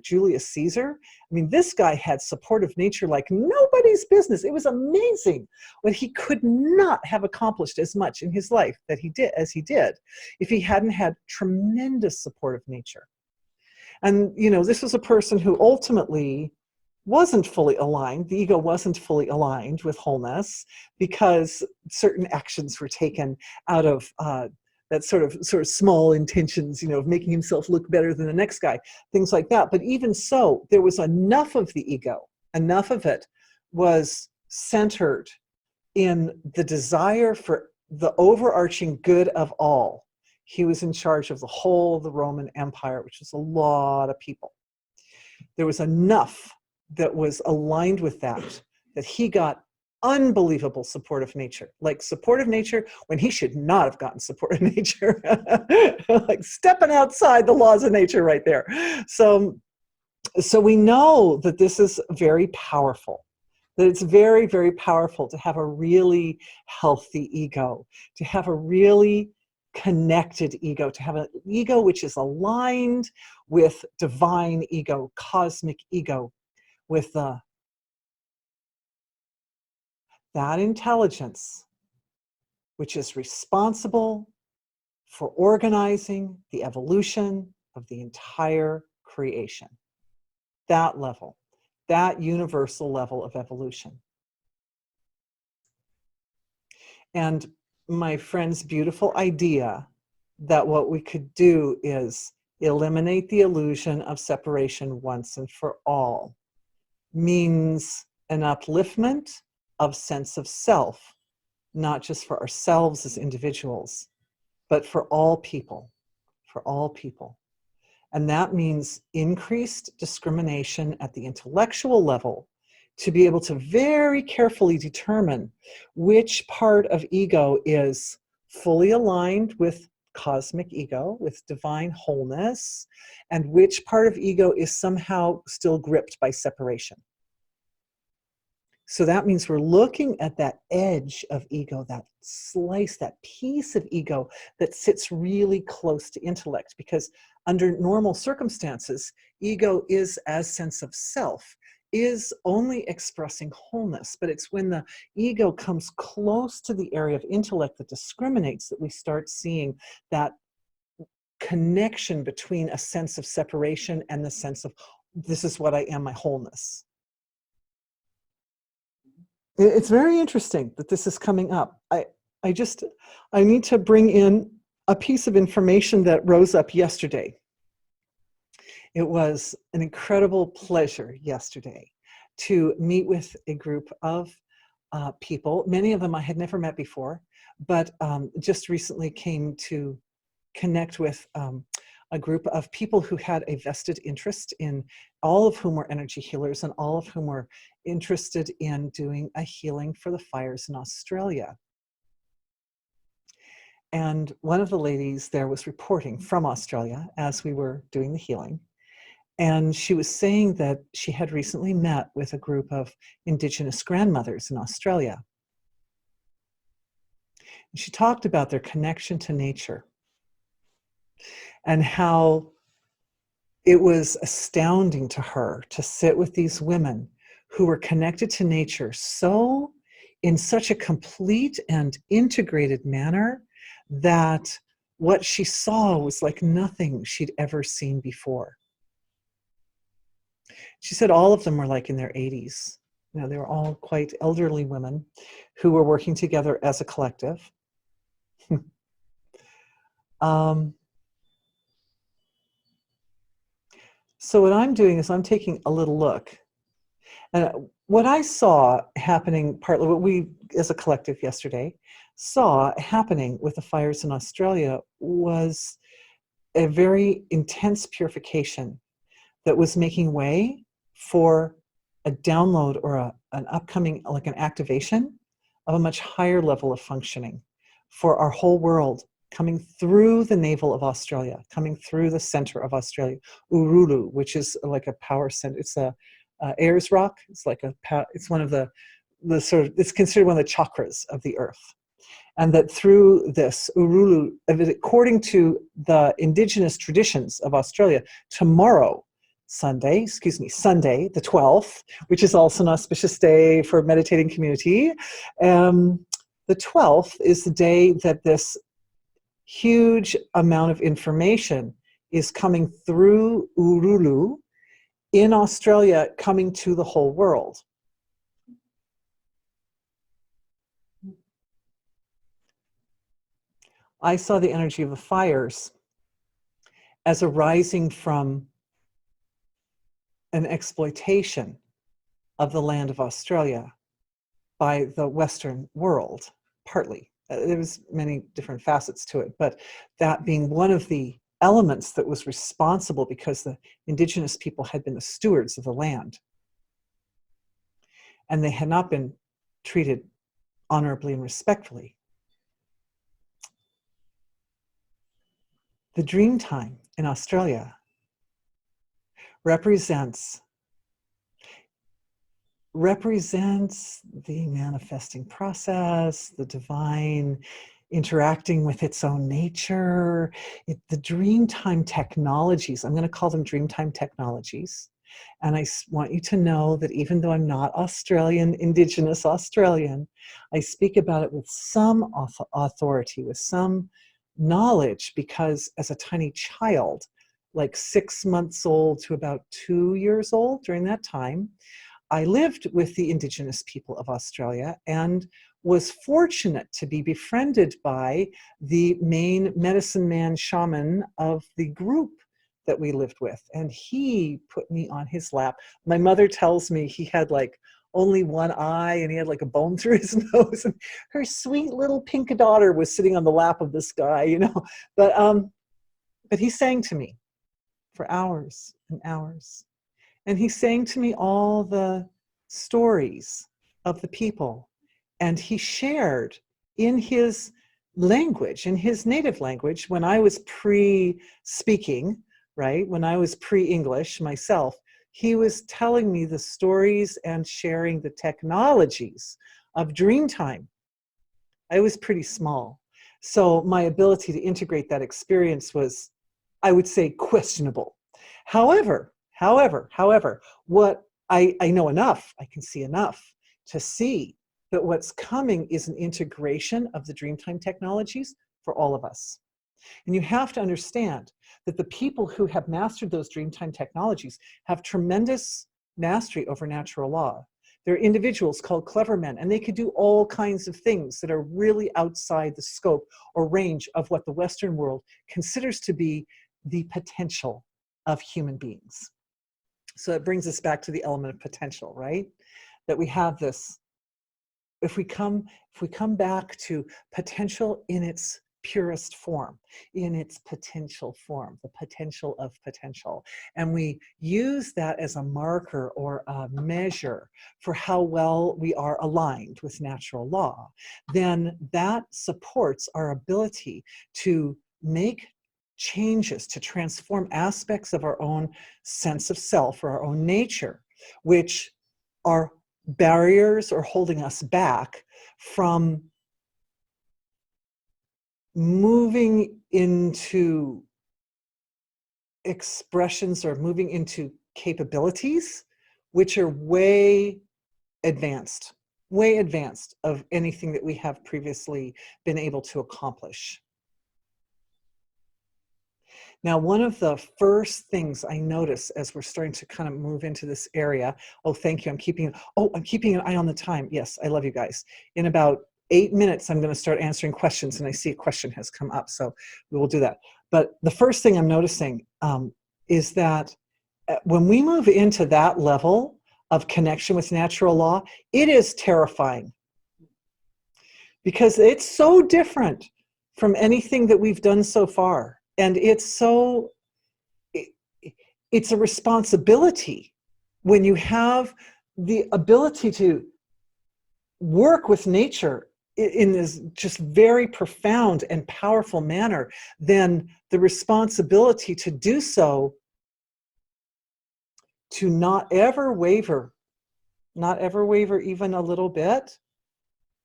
Julius Caesar. This guy had supportive nature like nobody's business. It was amazing what he could not have accomplished as much in his life as he did if he hadn't had tremendous supportive nature. And this was a person who ultimately wasn't fully aligned. The ego wasn't fully aligned with wholeness because certain actions were taken out of that sort of small intentions, of making himself look better than the next guy, things like that. But even so, there was enough of the ego, enough of it was centered in the desire for the overarching good of all. He was in charge of the whole of the Roman Empire, which was a lot of people. There was enough that was aligned with that he got unbelievable supportive nature, like supportive nature when he should not have gotten supportive nature, like stepping outside the laws of nature right there. So So we know that this is very powerful, that it's very, very powerful to have a really healthy ego, to have a really connected ego, to have an ego which is aligned with divine ego, cosmic ego, with that intelligence which is responsible for organizing the evolution of the entire creation. That level, that universal level of evolution. And my friend's beautiful idea that what we could do is eliminate the illusion of separation once and for all means an upliftment of sense of self, not just for ourselves as individuals, but for all people, for all people. And that means increased discrimination at the intellectual level to be able to very carefully determine which part of ego is fully aligned with cosmic ego, with divine wholeness, and which part of ego is somehow still gripped by separation. So that means we're looking at that edge of ego, that slice, that piece of ego that sits really close to intellect, because under normal circumstances, ego is as sense of self, is only expressing wholeness. But it's when the ego comes close to the area of intellect that discriminates that we start seeing that connection between a sense of separation and the sense of, this is what I am, my wholeness. It's very interesting that this is coming up. I need to bring in a piece of information that rose up yesterday. It was an incredible pleasure yesterday to meet with a group of people. Many of them I had never met before, but just recently came to connect with a group of people who had a vested interest in, all of whom were energy healers and all of whom were interested in doing a healing for the fires in Australia. And one of the ladies there was reporting from Australia as we were doing the healing. And she was saying that she had recently met with a group of Indigenous grandmothers in Australia. And she talked about their connection to nature and how it was astounding to her to sit with these women who were connected to nature so in such a complete and integrated manner that what she saw was like nothing she'd ever seen before. She said all of them were like in their 80s. You know, they were all quite elderly women who were working together as a collective. So what I'm doing is I'm taking a little look. And what I saw happening, partly what we as a collective yesterday saw happening with the fires in Australia, was a very intense purification that was making way for a download or an upcoming, like an activation of a much higher level of functioning for our whole world, coming through the navel of Australia, coming through the center of Australia, Uluru, which is like a power center. It's a Ayers Rock. It's like it's one of the sort of, it's considered one of the chakras of the earth. And that through this Uluru, according to the indigenous traditions of Australia, tomorrow, Sunday the 12th, which is also an auspicious day for meditating community. The 12th is the day that this huge amount of information is coming through Uluru in Australia, coming to the whole world. I saw the energy of the fires as arising from an exploitation of the land of Australia by the Western world, partly. There was many different facets to it, but that being one of the elements that was responsible, because the indigenous people had been the stewards of the land and they had not been treated honorably and respectfully. The dream time in Australia represents the manifesting process, the divine interacting with its own nature, the Dreamtime technologies. I'm going to call them Dreamtime technologies. And I want you to know that even though I'm not Australian, Indigenous Australian, I speak about it with some authority, with some knowledge, because as a tiny child, like 6 months old to about 2 years old, during that time, I lived with the Indigenous people of Australia and was fortunate to be befriended by the main medicine man shaman of the group that we lived with. And he put me on his lap. My mother tells me he had like only one eye and he had like a bone through his nose. And her sweet little pink daughter was sitting on the lap of this guy, you know. But he sang to me for hours and hours. And he sang to me all the stories of the people. And he shared in his language, in his native language, when I was pre-speaking, right? When I was pre-English myself, he was telling me the stories and sharing the technologies of Dreamtime. I was pretty small. So my ability to integrate that experience was, I would say, questionable. However, what I know enough, I can see enough to see that what's coming is an integration of the Dreamtime technologies for all of us. And you have to understand that the people who have mastered those Dreamtime technologies have tremendous mastery over natural law. They're individuals called clever men, and they could do all kinds of things that are really outside the scope or range of what the Western world considers to be the potential of human beings. So it brings us back to the element of potential, right? That we have this, if we come back to potential in its purest form, in its potential form, the potential of potential, and we use that as a marker or a measure for how well we are aligned with natural law, then that supports our ability to make changes, to transform aspects of our own sense of self or our own nature, which are barriers or holding us back from moving into expressions or moving into capabilities which are way advanced of anything that we have previously been able to accomplish. Now, one of the first things I notice as we're starting to kind of move into this area, oh, thank you, I'm keeping an eye on the time. Yes, I love you guys. In about 8 minutes, I'm going to start answering questions, and I see a question has come up, so we will do that. But the first thing I'm noticing is that when we move into that level of connection with natural law, it is terrifying because it's so different from anything that we've done so far. And it's a responsibility when you have the ability to work with nature in this just very profound and powerful manner, then the responsibility to do so, to not ever waver even a little bit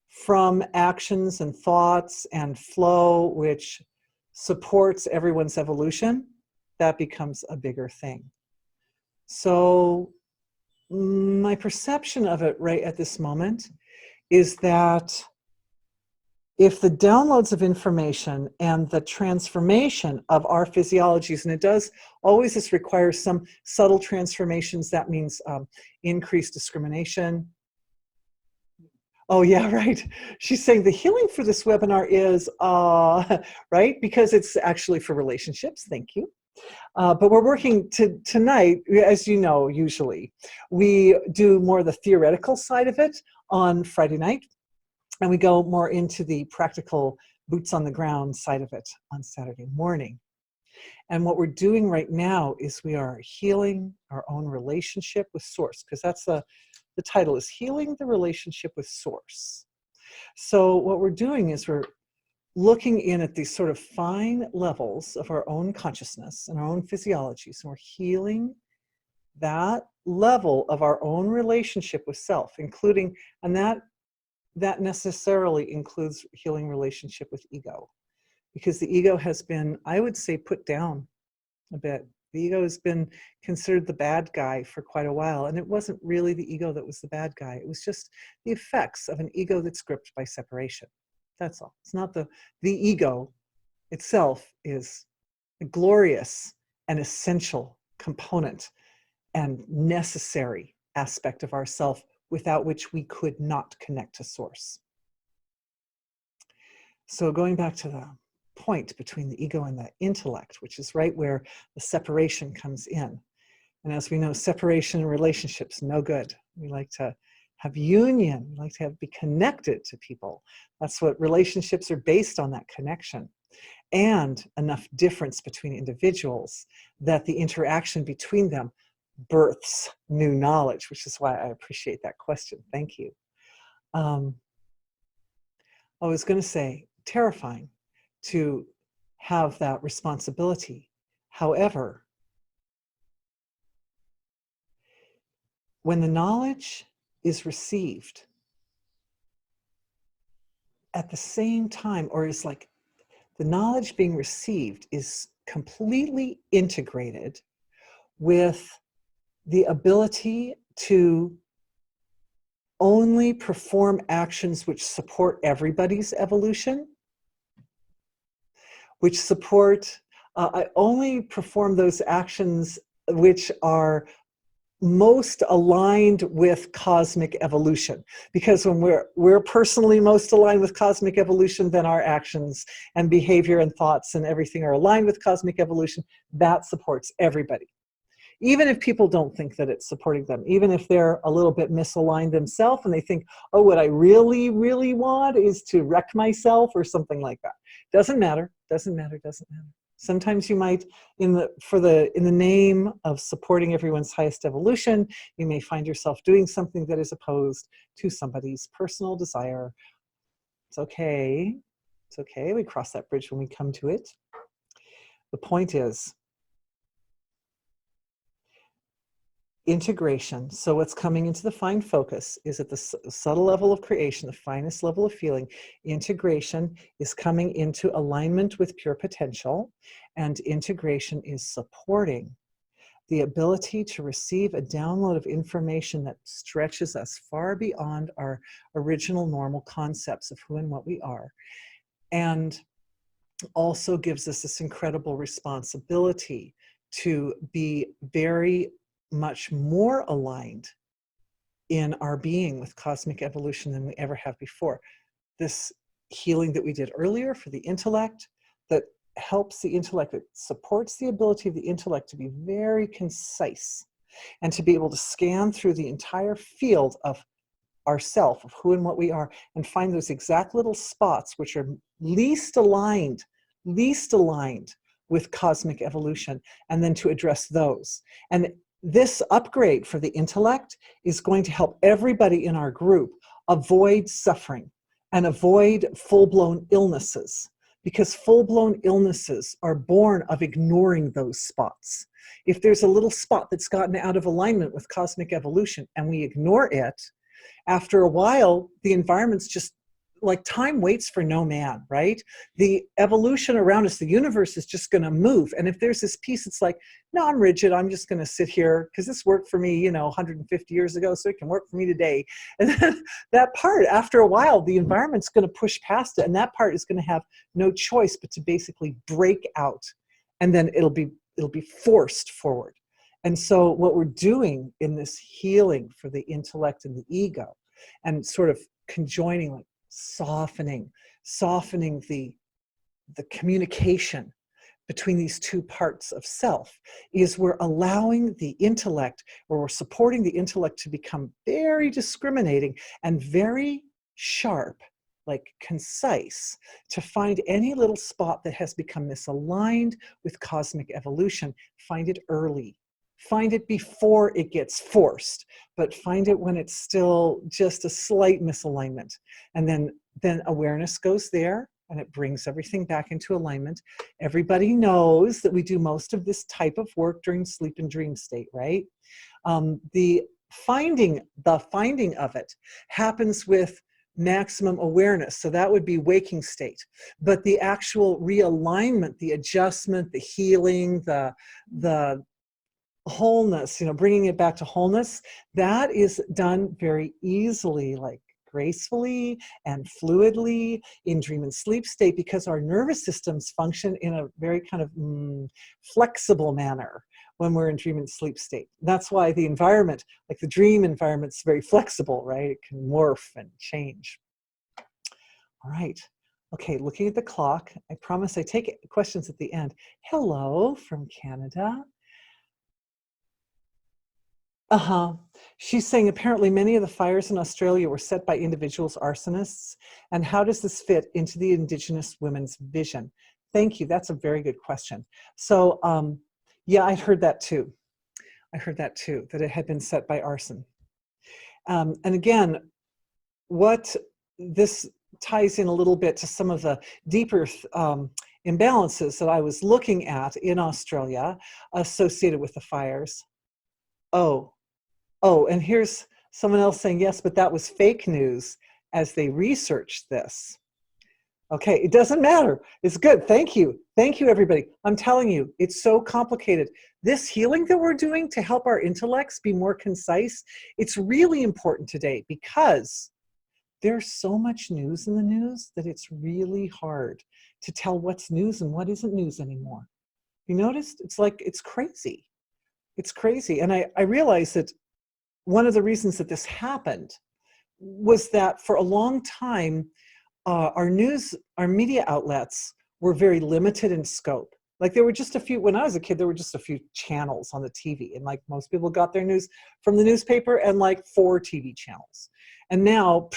from actions and thoughts and flow, which supports everyone's evolution, that becomes a bigger thing. So my perception of it right at this moment is that if the downloads of information and the transformation of our physiologies, and it does always this requires some subtle transformations, that means increased discrimination. Oh yeah, right. She's saying the healing for this webinar is, right, because it's actually for relationships, thank you. But we're working tonight, as you know, usually. We do more of the theoretical side of it on Friday night, and we go more into the practical boots on the ground side of it on Saturday morning. And what we're doing right now is we are healing our own relationship with Source, because that's the title is Healing the Relationship with Source. So what we're doing is we're looking in at these sort of fine levels of our own consciousness and our own physiologies, and we're healing that level of our own relationship with self, including, and that necessarily includes healing relationship with ego, because the ego has been, I would say, put down a bit. The ego has been considered the bad guy for quite a while, and it wasn't really the ego that was the bad guy. It was just the effects of an ego that's gripped by separation. That's all. It's not the ego itself is a glorious and essential component and necessary aspect of ourself, without which we could not connect to source. So going back to the point between the ego and the intellect, which is right where the separation comes in. And as we know, separation in relationships, no good. We like to have union. We like to be connected to people. That's what relationships are based on, that connection. And enough difference between individuals that the interaction between them births new knowledge, which is why I appreciate that question. Thank you. I was going to say, terrifying to have that responsibility. However, when the knowledge is received at the same time, or is like the knowledge being received is completely integrated with the ability to only perform actions which support everybody's evolution, which support, I only perform those actions which are most aligned with cosmic evolution. Because when we're personally most aligned with cosmic evolution, then our actions and behavior and thoughts and everything are aligned with cosmic evolution. That supports everybody. Even if people don't think that it's supporting them, even if they're a little bit misaligned themselves and they think, oh, what I really, really want is to wreck myself or something like that. Doesn't matter, doesn't matter, doesn't matter. Sometimes you might, in the name of supporting everyone's highest evolution, you may find yourself doing something that is opposed to somebody's personal desire. It's okay. It's okay. We cross that bridge when we come to it. The point is, integration. So what's coming into the fine focus is at the subtle level of creation, the finest level of feeling. Integration is coming into alignment with pure potential, and integration is supporting the ability to receive a download of information that stretches us far beyond our original normal concepts of who and what we are, and also gives us this incredible responsibility to be very much more aligned in our being with cosmic evolution than we ever have before. This healing that we did earlier for the intellect, that helps the intellect, that supports the ability of the intellect to be very concise and to be able to scan through the entire field of ourself, of who and what we are, and find those exact little spots which are least aligned with cosmic evolution, and then to address those. And this upgrade for the intellect is going to help everybody in our group avoid suffering and avoid full-blown illnesses, because full-blown illnesses are born of ignoring those spots. If there's a little spot that's gotten out of alignment with cosmic evolution and we ignore it, after a while, the environment's just like time waits for no man, right? The evolution around us, the universe is just going to move. And if there's this piece, it's like, no, I'm rigid. I'm just going to sit here because this worked for me, 150 years ago, so it can work for me today. And then that part, after a while, the environment's going to push past it. And that part is going to have no choice but to basically break out. And then it'll be forced forward. And so what we're doing in this healing for the intellect and the ego, and sort of conjoining, like softening the communication between these two parts of self, is we're allowing the intellect, or we're supporting the intellect to become very discriminating and very sharp, like concise, to find any little spot that has become misaligned with cosmic evolution. Find it early. Find it before it gets forced, but find it when it's still just a slight misalignment. And then awareness goes there, and it brings everything back into alignment. Everybody knows that we do most of this type of work during sleep and dream state, right? The finding of it happens with maximum awareness. So that would be waking state. But the actual realignment, the adjustment, the healing, the wholeness, bringing it back to wholeness, that is done very easily, like gracefully and fluidly in dream and sleep state, because our nervous systems function in a very kind of flexible manner when we're in dream and sleep state. That's why the environment, like the dream environment, is very flexible, right? It can morph and change. All right. Okay, looking at the clock, I promise I take questions at the end. Hello from Canada. She's saying apparently many of the fires in Australia were set by individuals, arsonists. And how does this fit into the Indigenous women's vision? Thank you. That's a very good question. So, yeah, I'd heard that too. That it had been set by arson. And again, what this ties in a little bit to some of the deeper imbalances that I was looking at in Australia associated with the fires. Oh, and here's someone else saying, yes, but that was fake news as they researched this. Okay, it doesn't matter. It's good. Thank you. Thank you, everybody. I'm telling you, it's so complicated. This healing that we're doing to help our intellects be more concise, it's really important today because there's so much news in the news that it's really hard to tell what's news and what isn't news anymore. You noticed? It's like, it's crazy. It's crazy. And I realized that one of the reasons that this happened was that for a long time, our media outlets were very limited in scope. Like there were just a few, when I was a kid, there were just a few channels on the TV, and like most people got their news from the newspaper and like 4 TV channels. And now,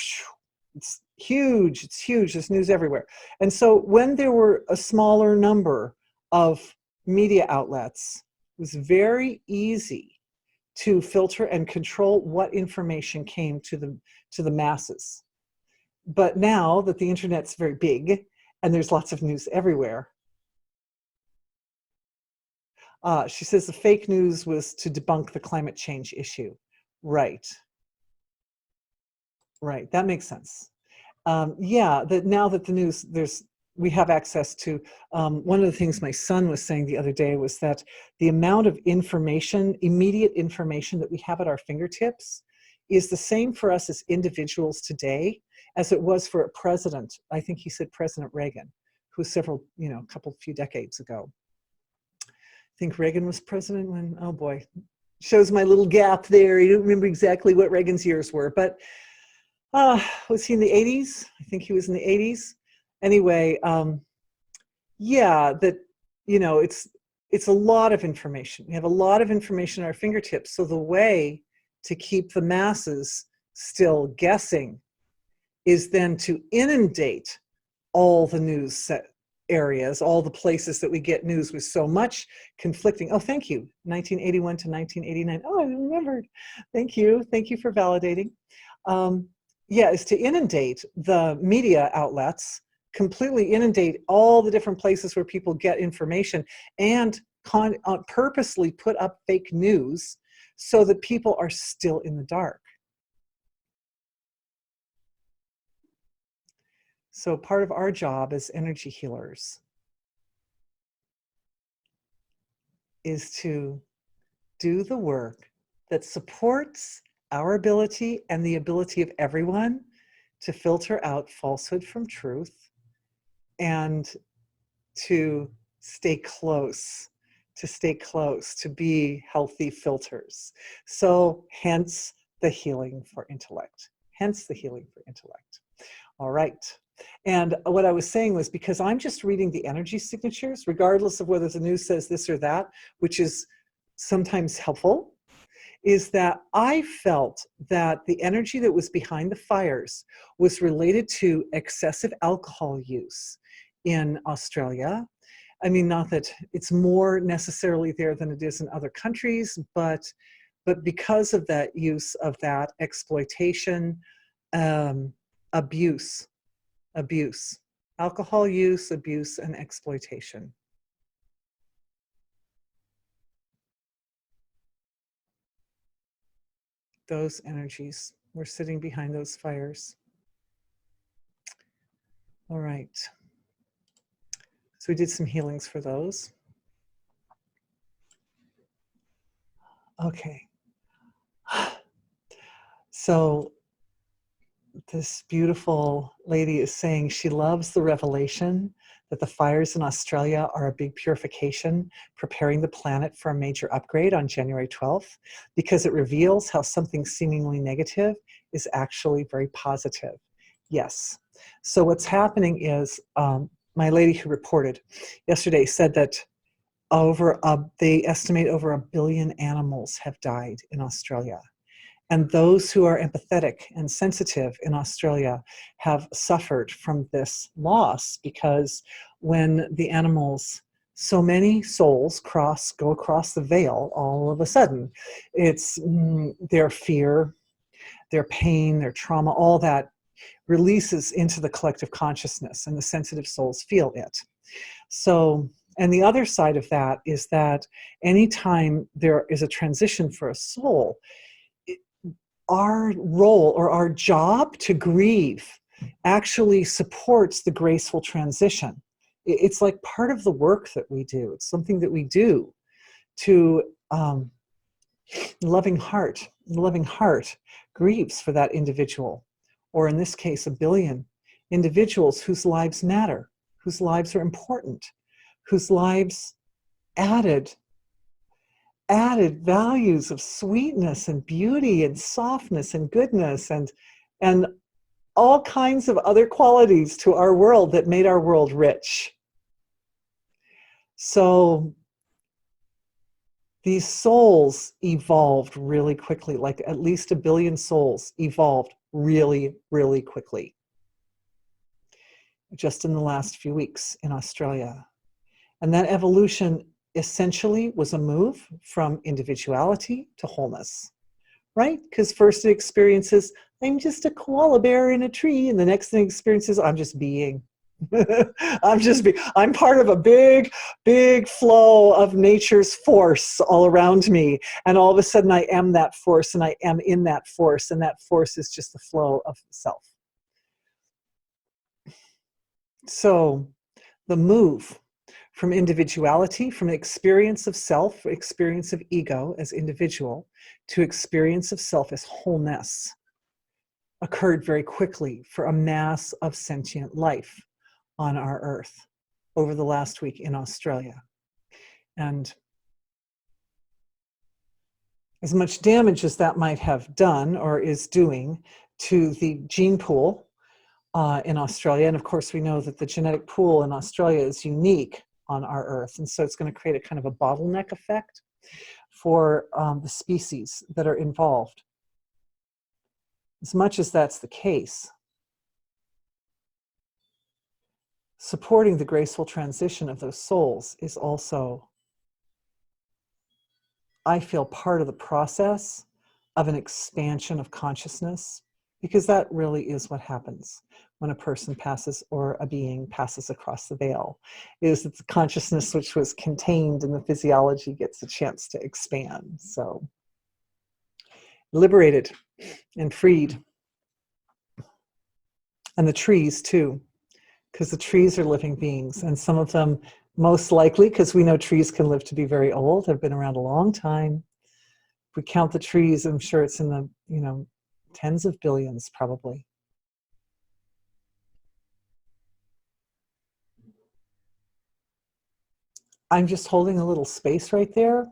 it's huge, there's news everywhere. And so when there were a smaller number of media outlets, it was very easy to filter and control what information came to the masses. But now that the internet's very big and there's lots of news everywhere, she says the fake news was to debunk the climate change issue. Right, that makes sense. Yeah, that now that the news, we have access to, one of the things my son was saying the other day was that the amount of information, immediate information that we have at our fingertips is the same for us as individuals today as it was for a president. I think he said President Reagan, who was few decades ago. I think Reagan was president when, oh boy, shows my little gap there. You don't remember exactly what Reagan's years were, but was he in the 80s? I think he was in the 80s. Anyway, yeah, that, it's a lot of information. We have a lot of information at our fingertips. So the way to keep the masses still guessing is then to inundate all the news areas, all the places that we get news with so much conflicting. Oh, thank you. 1981 to 1989. Oh, I remembered. Thank you. Thank you for validating. Yeah, is to inundate the media outlets, completely inundate all the different places where people get information, and purposely put up fake news so that people are still in the dark. So part of our job as energy healers is to do the work that supports our ability and the ability of everyone to filter out falsehood from truth and to stay close, to be healthy filters. So hence the healing for intellect. All right. And what I was saying was, because I'm just reading the energy signatures, regardless of whether the news says this or that, which is sometimes helpful, is that I felt that the energy that was behind the fires was related to excessive alcohol use in Australia. I mean, not that it's more necessarily there than it is in other countries, but because of that use of that exploitation, abuse, alcohol use, abuse, and exploitation. those energies were sitting behind those fires. All right. So we did some healings for those. Okay. So this beautiful lady is saying she loves the revelation that the fires in Australia are a big purification, preparing the planet for a major upgrade on January 12th, because it reveals how something seemingly negative is actually very positive. Yes. So what's happening is, my lady who reported yesterday said that they estimate over 1 billion animals have died in Australia. And those who are empathetic and sensitive in Australia have suffered from this loss, because when the animals, so many souls go across the veil, all of a sudden, it's their fear, their pain, their trauma, all that releases into the collective consciousness, and the sensitive souls feel it. So, and the other side of that is that anytime there is a transition for a soul, our role or our job to grieve actually supports the graceful transition. It's like part of the work that we do. It's something that we do to loving heart. The loving heart grieves for that individual, or in this case, 1 billion individuals whose lives matter, whose lives are important, whose lives added values of sweetness and beauty and softness and goodness and all kinds of other qualities to our world that made our world rich. So these souls evolved really quickly, like at least 1 billion souls evolved really, really quickly, just in the last few weeks in Australia. And that evolution essentially was a move from individuality to wholeness, right? Because first it experiences, I'm just a koala bear in a tree, and the next thing it experiences, I'm just being. I'm part of a big, big flow of nature's force all around me. And all of a sudden I am that force, and I am in that force, and that force is just the flow of self. So the move from individuality, from experience of self, experience of ego as individual, to experience of self as wholeness occurred very quickly for a mass of sentient life on our earth over the last week in Australia. And as much damage as that might have done or is doing to the gene pool in Australia, and of course we know that the genetic pool in Australia is unique on our earth, and so it's going to create a kind of a bottleneck effect for the species that are involved. As much as that's the case, supporting the graceful transition of those souls is also, I feel, part of the process of an expansion of consciousness, because that really is what happens when a person passes, or a being passes across the veil, is that the consciousness which was contained in the physiology gets a chance to expand. So liberated and freed. And the trees too, because the trees are living beings, and some of them most likely, because we know trees can live to be very old, have been around a long time. If we count the trees, I'm sure it's in the tens of billions probably. I'm just holding a little space right there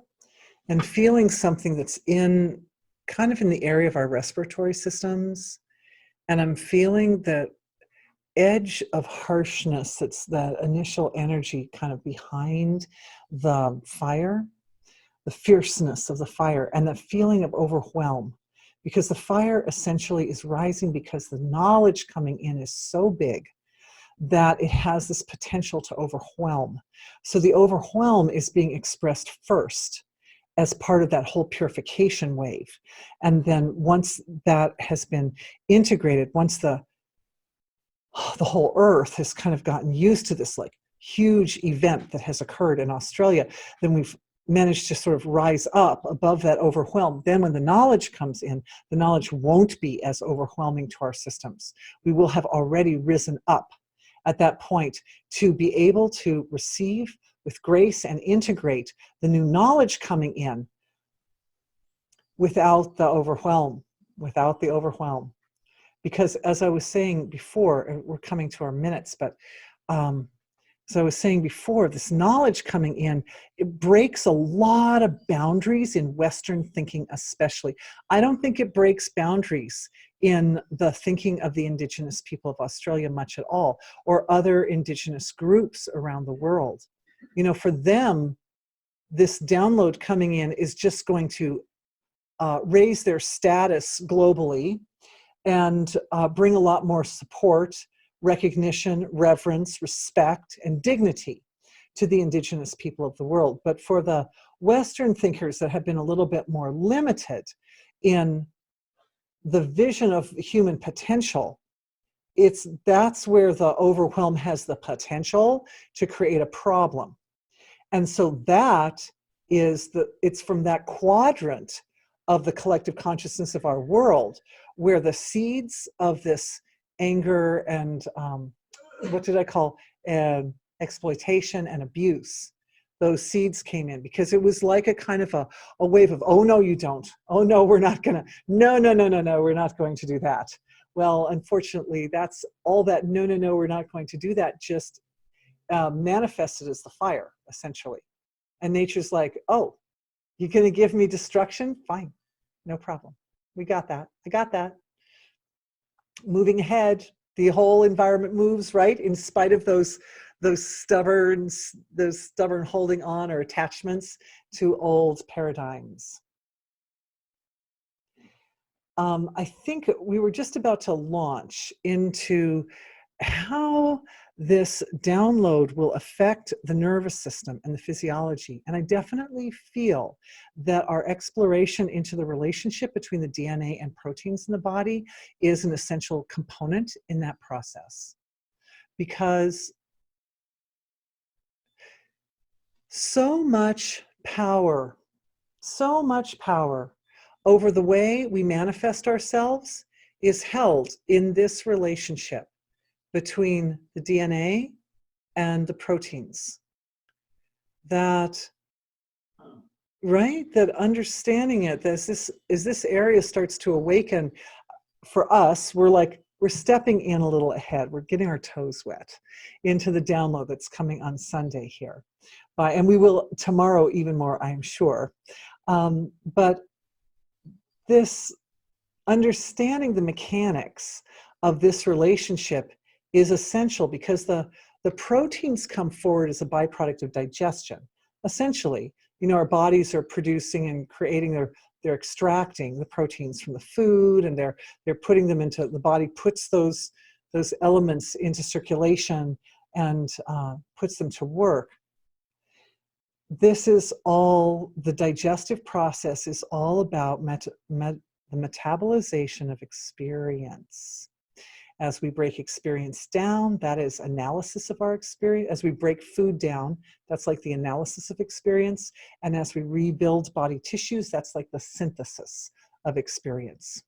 and feeling something that's kind of in the area of our respiratory systems. And I'm feeling the edge of harshness, that's that initial energy kind of behind the fire, the fierceness of the fire, and the feeling of overwhelm. Because the fire essentially is rising because the knowledge coming in is so big that it has this potential to overwhelm. So the overwhelm is being expressed first as part of that whole purification wave. And then once that has been integrated, once the whole earth has kind of gotten used to this like huge event that has occurred in Australia, then we've manage to sort of rise up above that overwhelm, then when the knowledge comes in, the knowledge won't be as overwhelming to our systems. We will have already risen up at that point to be able to receive with grace and integrate the new knowledge coming in without the overwhelm, Because as I was saying before, and we're coming to our minutes, but as I was saying before, this knowledge coming in, it breaks a lot of boundaries in Western thinking especially. I don't think it breaks boundaries in the thinking of the Indigenous people of Australia much at all, or other Indigenous groups around the world. You know, for them, this download coming in is just going to raise their status globally and bring a lot more support, recognition, reverence, respect, and dignity to the Indigenous people of the world. But for the Western thinkers that have been a little bit more limited in the vision of human potential, that's where the overwhelm has the potential to create a problem. And so it's from that quadrant of the collective consciousness of our world where the seeds of this anger and what did I call exploitation and abuse, those seeds came in, because it was like a kind of a wave of, oh no, you don't, oh no, we're not gonna, no, we're not going to do that. Well, unfortunately, that's all that no, we're not going to do that just manifested as the fire, essentially. And nature's like, oh, you're going to give me destruction? Fine, no problem. We got that. I got that. Moving ahead, the whole environment moves, right? In spite of those stubborn holding on or attachments to old paradigms. I think we were just about to launch into how this download will affect the nervous system and the physiology. And I definitely feel that our exploration into the relationship between the DNA and proteins in the body is an essential component in that process. Because so much power over the way we manifest ourselves is held in this relationship between the DNA and the proteins. That, right? That understanding it, as this area starts to awaken for us, we're stepping in a little ahead. We're getting our toes wet into the download that's coming on Sunday here. And we will tomorrow even more, I'm sure. But this understanding the mechanics of this relationship is essential, because the proteins come forward as a byproduct of digestion. Essentially, you know, our bodies are producing and creating they're extracting the proteins from the food, and they're putting them into the body, puts those elements into circulation and puts them to work. This is all, the digestive process is all about the metabolization of experience. As we break experience down, that is analysis of our experience. As we break food down, that's like the analysis of experience. And as we rebuild body tissues, that's like the synthesis of experience.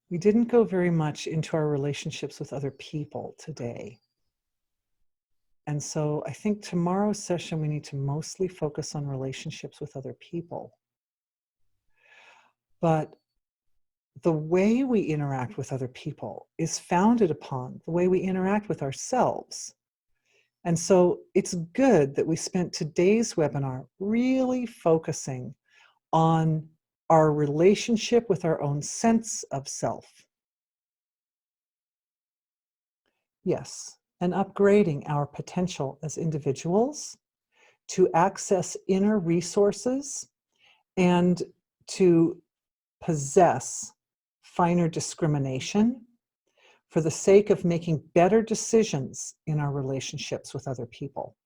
We didn't go very much into our relationships with other people today. And so I think tomorrow's session, we need to mostly focus on relationships with other people. But the way we interact with other people is founded upon the way we interact with ourselves. And so it's good that we spent today's webinar really focusing on our relationship with our own sense of self. Yes, and upgrading our potential as individuals to access inner resources and to possess finer discrimination for the sake of making better decisions in our relationships with other people.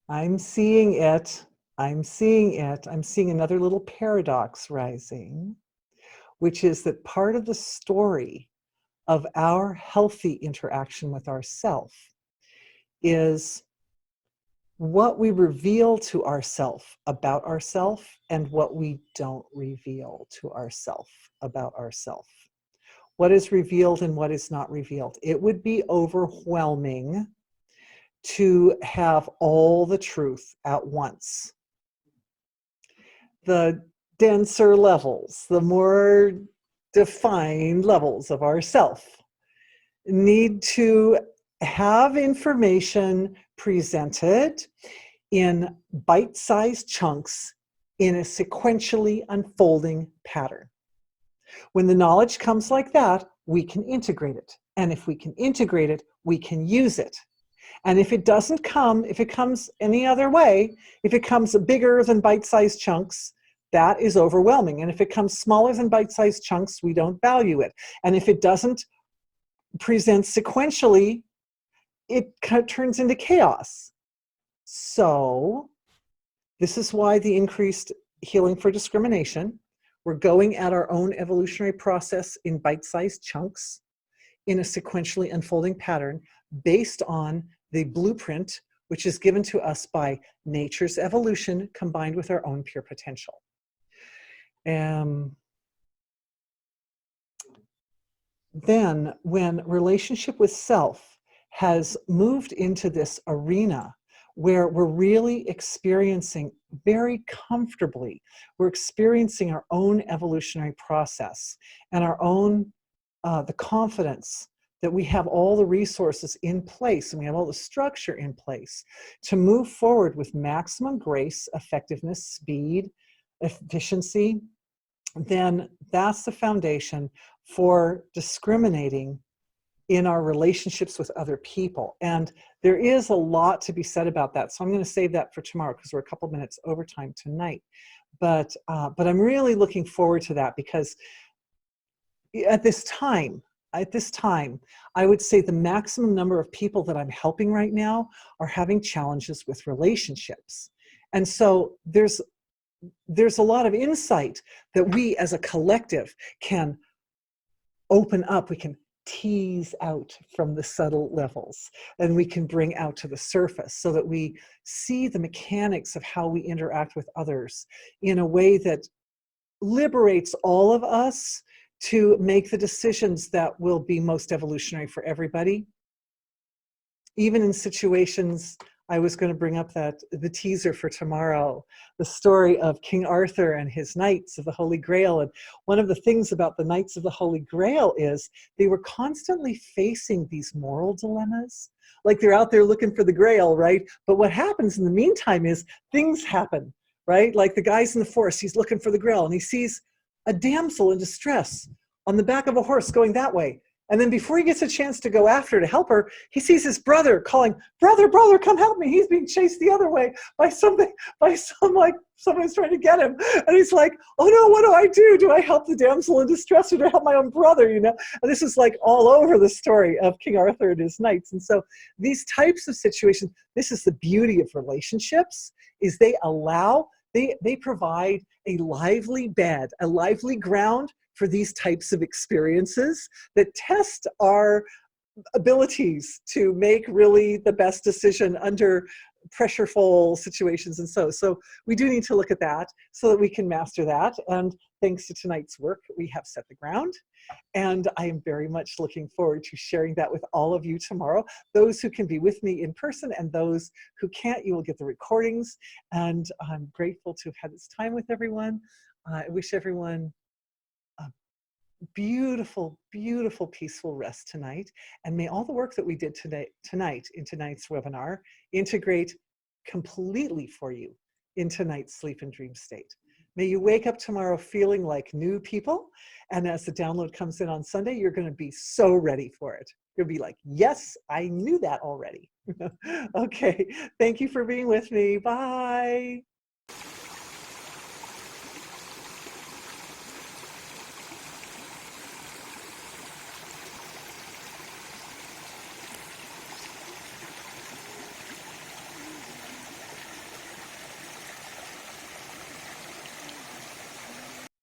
I'm seeing it. I'm seeing it. I'm seeing another little paradox rising, which is that part of the story of our healthy interaction with ourself is what we reveal to ourself about ourself and what we don't reveal to ourself about ourself. What is revealed and what is not revealed. It would be overwhelming to have all the truth at once. The denser levels, the more defined levels of ourself need to have information presented in bite-sized chunks in a sequentially unfolding pattern. When the knowledge comes like that, we can integrate it. And if we can integrate it, we can use it. And if it doesn't come, if it comes any other way, if it comes bigger than bite-sized chunks, that is overwhelming. And if it comes smaller than bite-sized chunks, we don't value it. And if it doesn't present sequentially, it turns into chaos. So this is why the increased healing for discrimination. We're going at our own evolutionary process in bite-sized chunks in a sequentially unfolding pattern based on the blueprint which is given to us by nature's evolution combined with our own pure potential. Then when relationship with self has moved into this arena where we're really experiencing very comfortably, we're experiencing our own evolutionary process and our own, the confidence that we have all the resources in place and we have all the structure in place to move forward with maximum grace, effectiveness, speed, efficiency, then that's the foundation for discriminating in our relationships with other people. And there is a lot to be said about that. So I'm going to save that for tomorrow because we're a couple minutes over time tonight. But I'm really looking forward to that because at this time, I would say the maximum number of people that I'm helping right now are having challenges with relationships. And so there's a lot of insight that we as a collective can open up, we can tease out from the subtle levels and we can bring out to the surface so that we see the mechanics of how we interact with others in a way that liberates all of us to make the decisions that will be most evolutionary for everybody. Even in situations, I was going to bring up the teaser for tomorrow, the story of King Arthur and his Knights of the Holy Grail. And one of the things about the Knights of the Holy Grail is they were constantly facing these moral dilemmas. Like they're out there looking for the Grail, right? But what happens in the meantime is things happen, right? Like the guy's in the forest, he's looking for the Grail and he sees a damsel in distress on the back of a horse going that way. And then before he gets a chance to go after to help her, he sees his brother calling, brother, come help me. He's being chased the other way by someone's trying to get him. And he's like, oh no, what do I do? Do I help the damsel in distress or do I help my own brother? You know, and this is like all over the story of King Arthur and his knights. And so these types of situations, this is the beauty of relationships, is they provide a lively bed, a lively ground for these types of experiences that test our abilities to make really the best decision under pressureful situations. And so we do need to look at that so that we can master that. And thanks to tonight's work, we have set the ground. And I am very much looking forward to sharing that with all of you tomorrow. Those who can be with me in person and those who can't, you will get the recordings. And I'm grateful to have had this time with everyone. I wish everyone a beautiful, beautiful, peaceful rest tonight. And may all the work that we did tonight in tonight's webinar integrate completely for you in tonight's sleep and dream state. May you wake up tomorrow feeling like new people. And as the download comes in on Sunday, you're going to be so ready for it. You'll be like, yes, I knew that already. Okay. Thank you for being with me. Bye.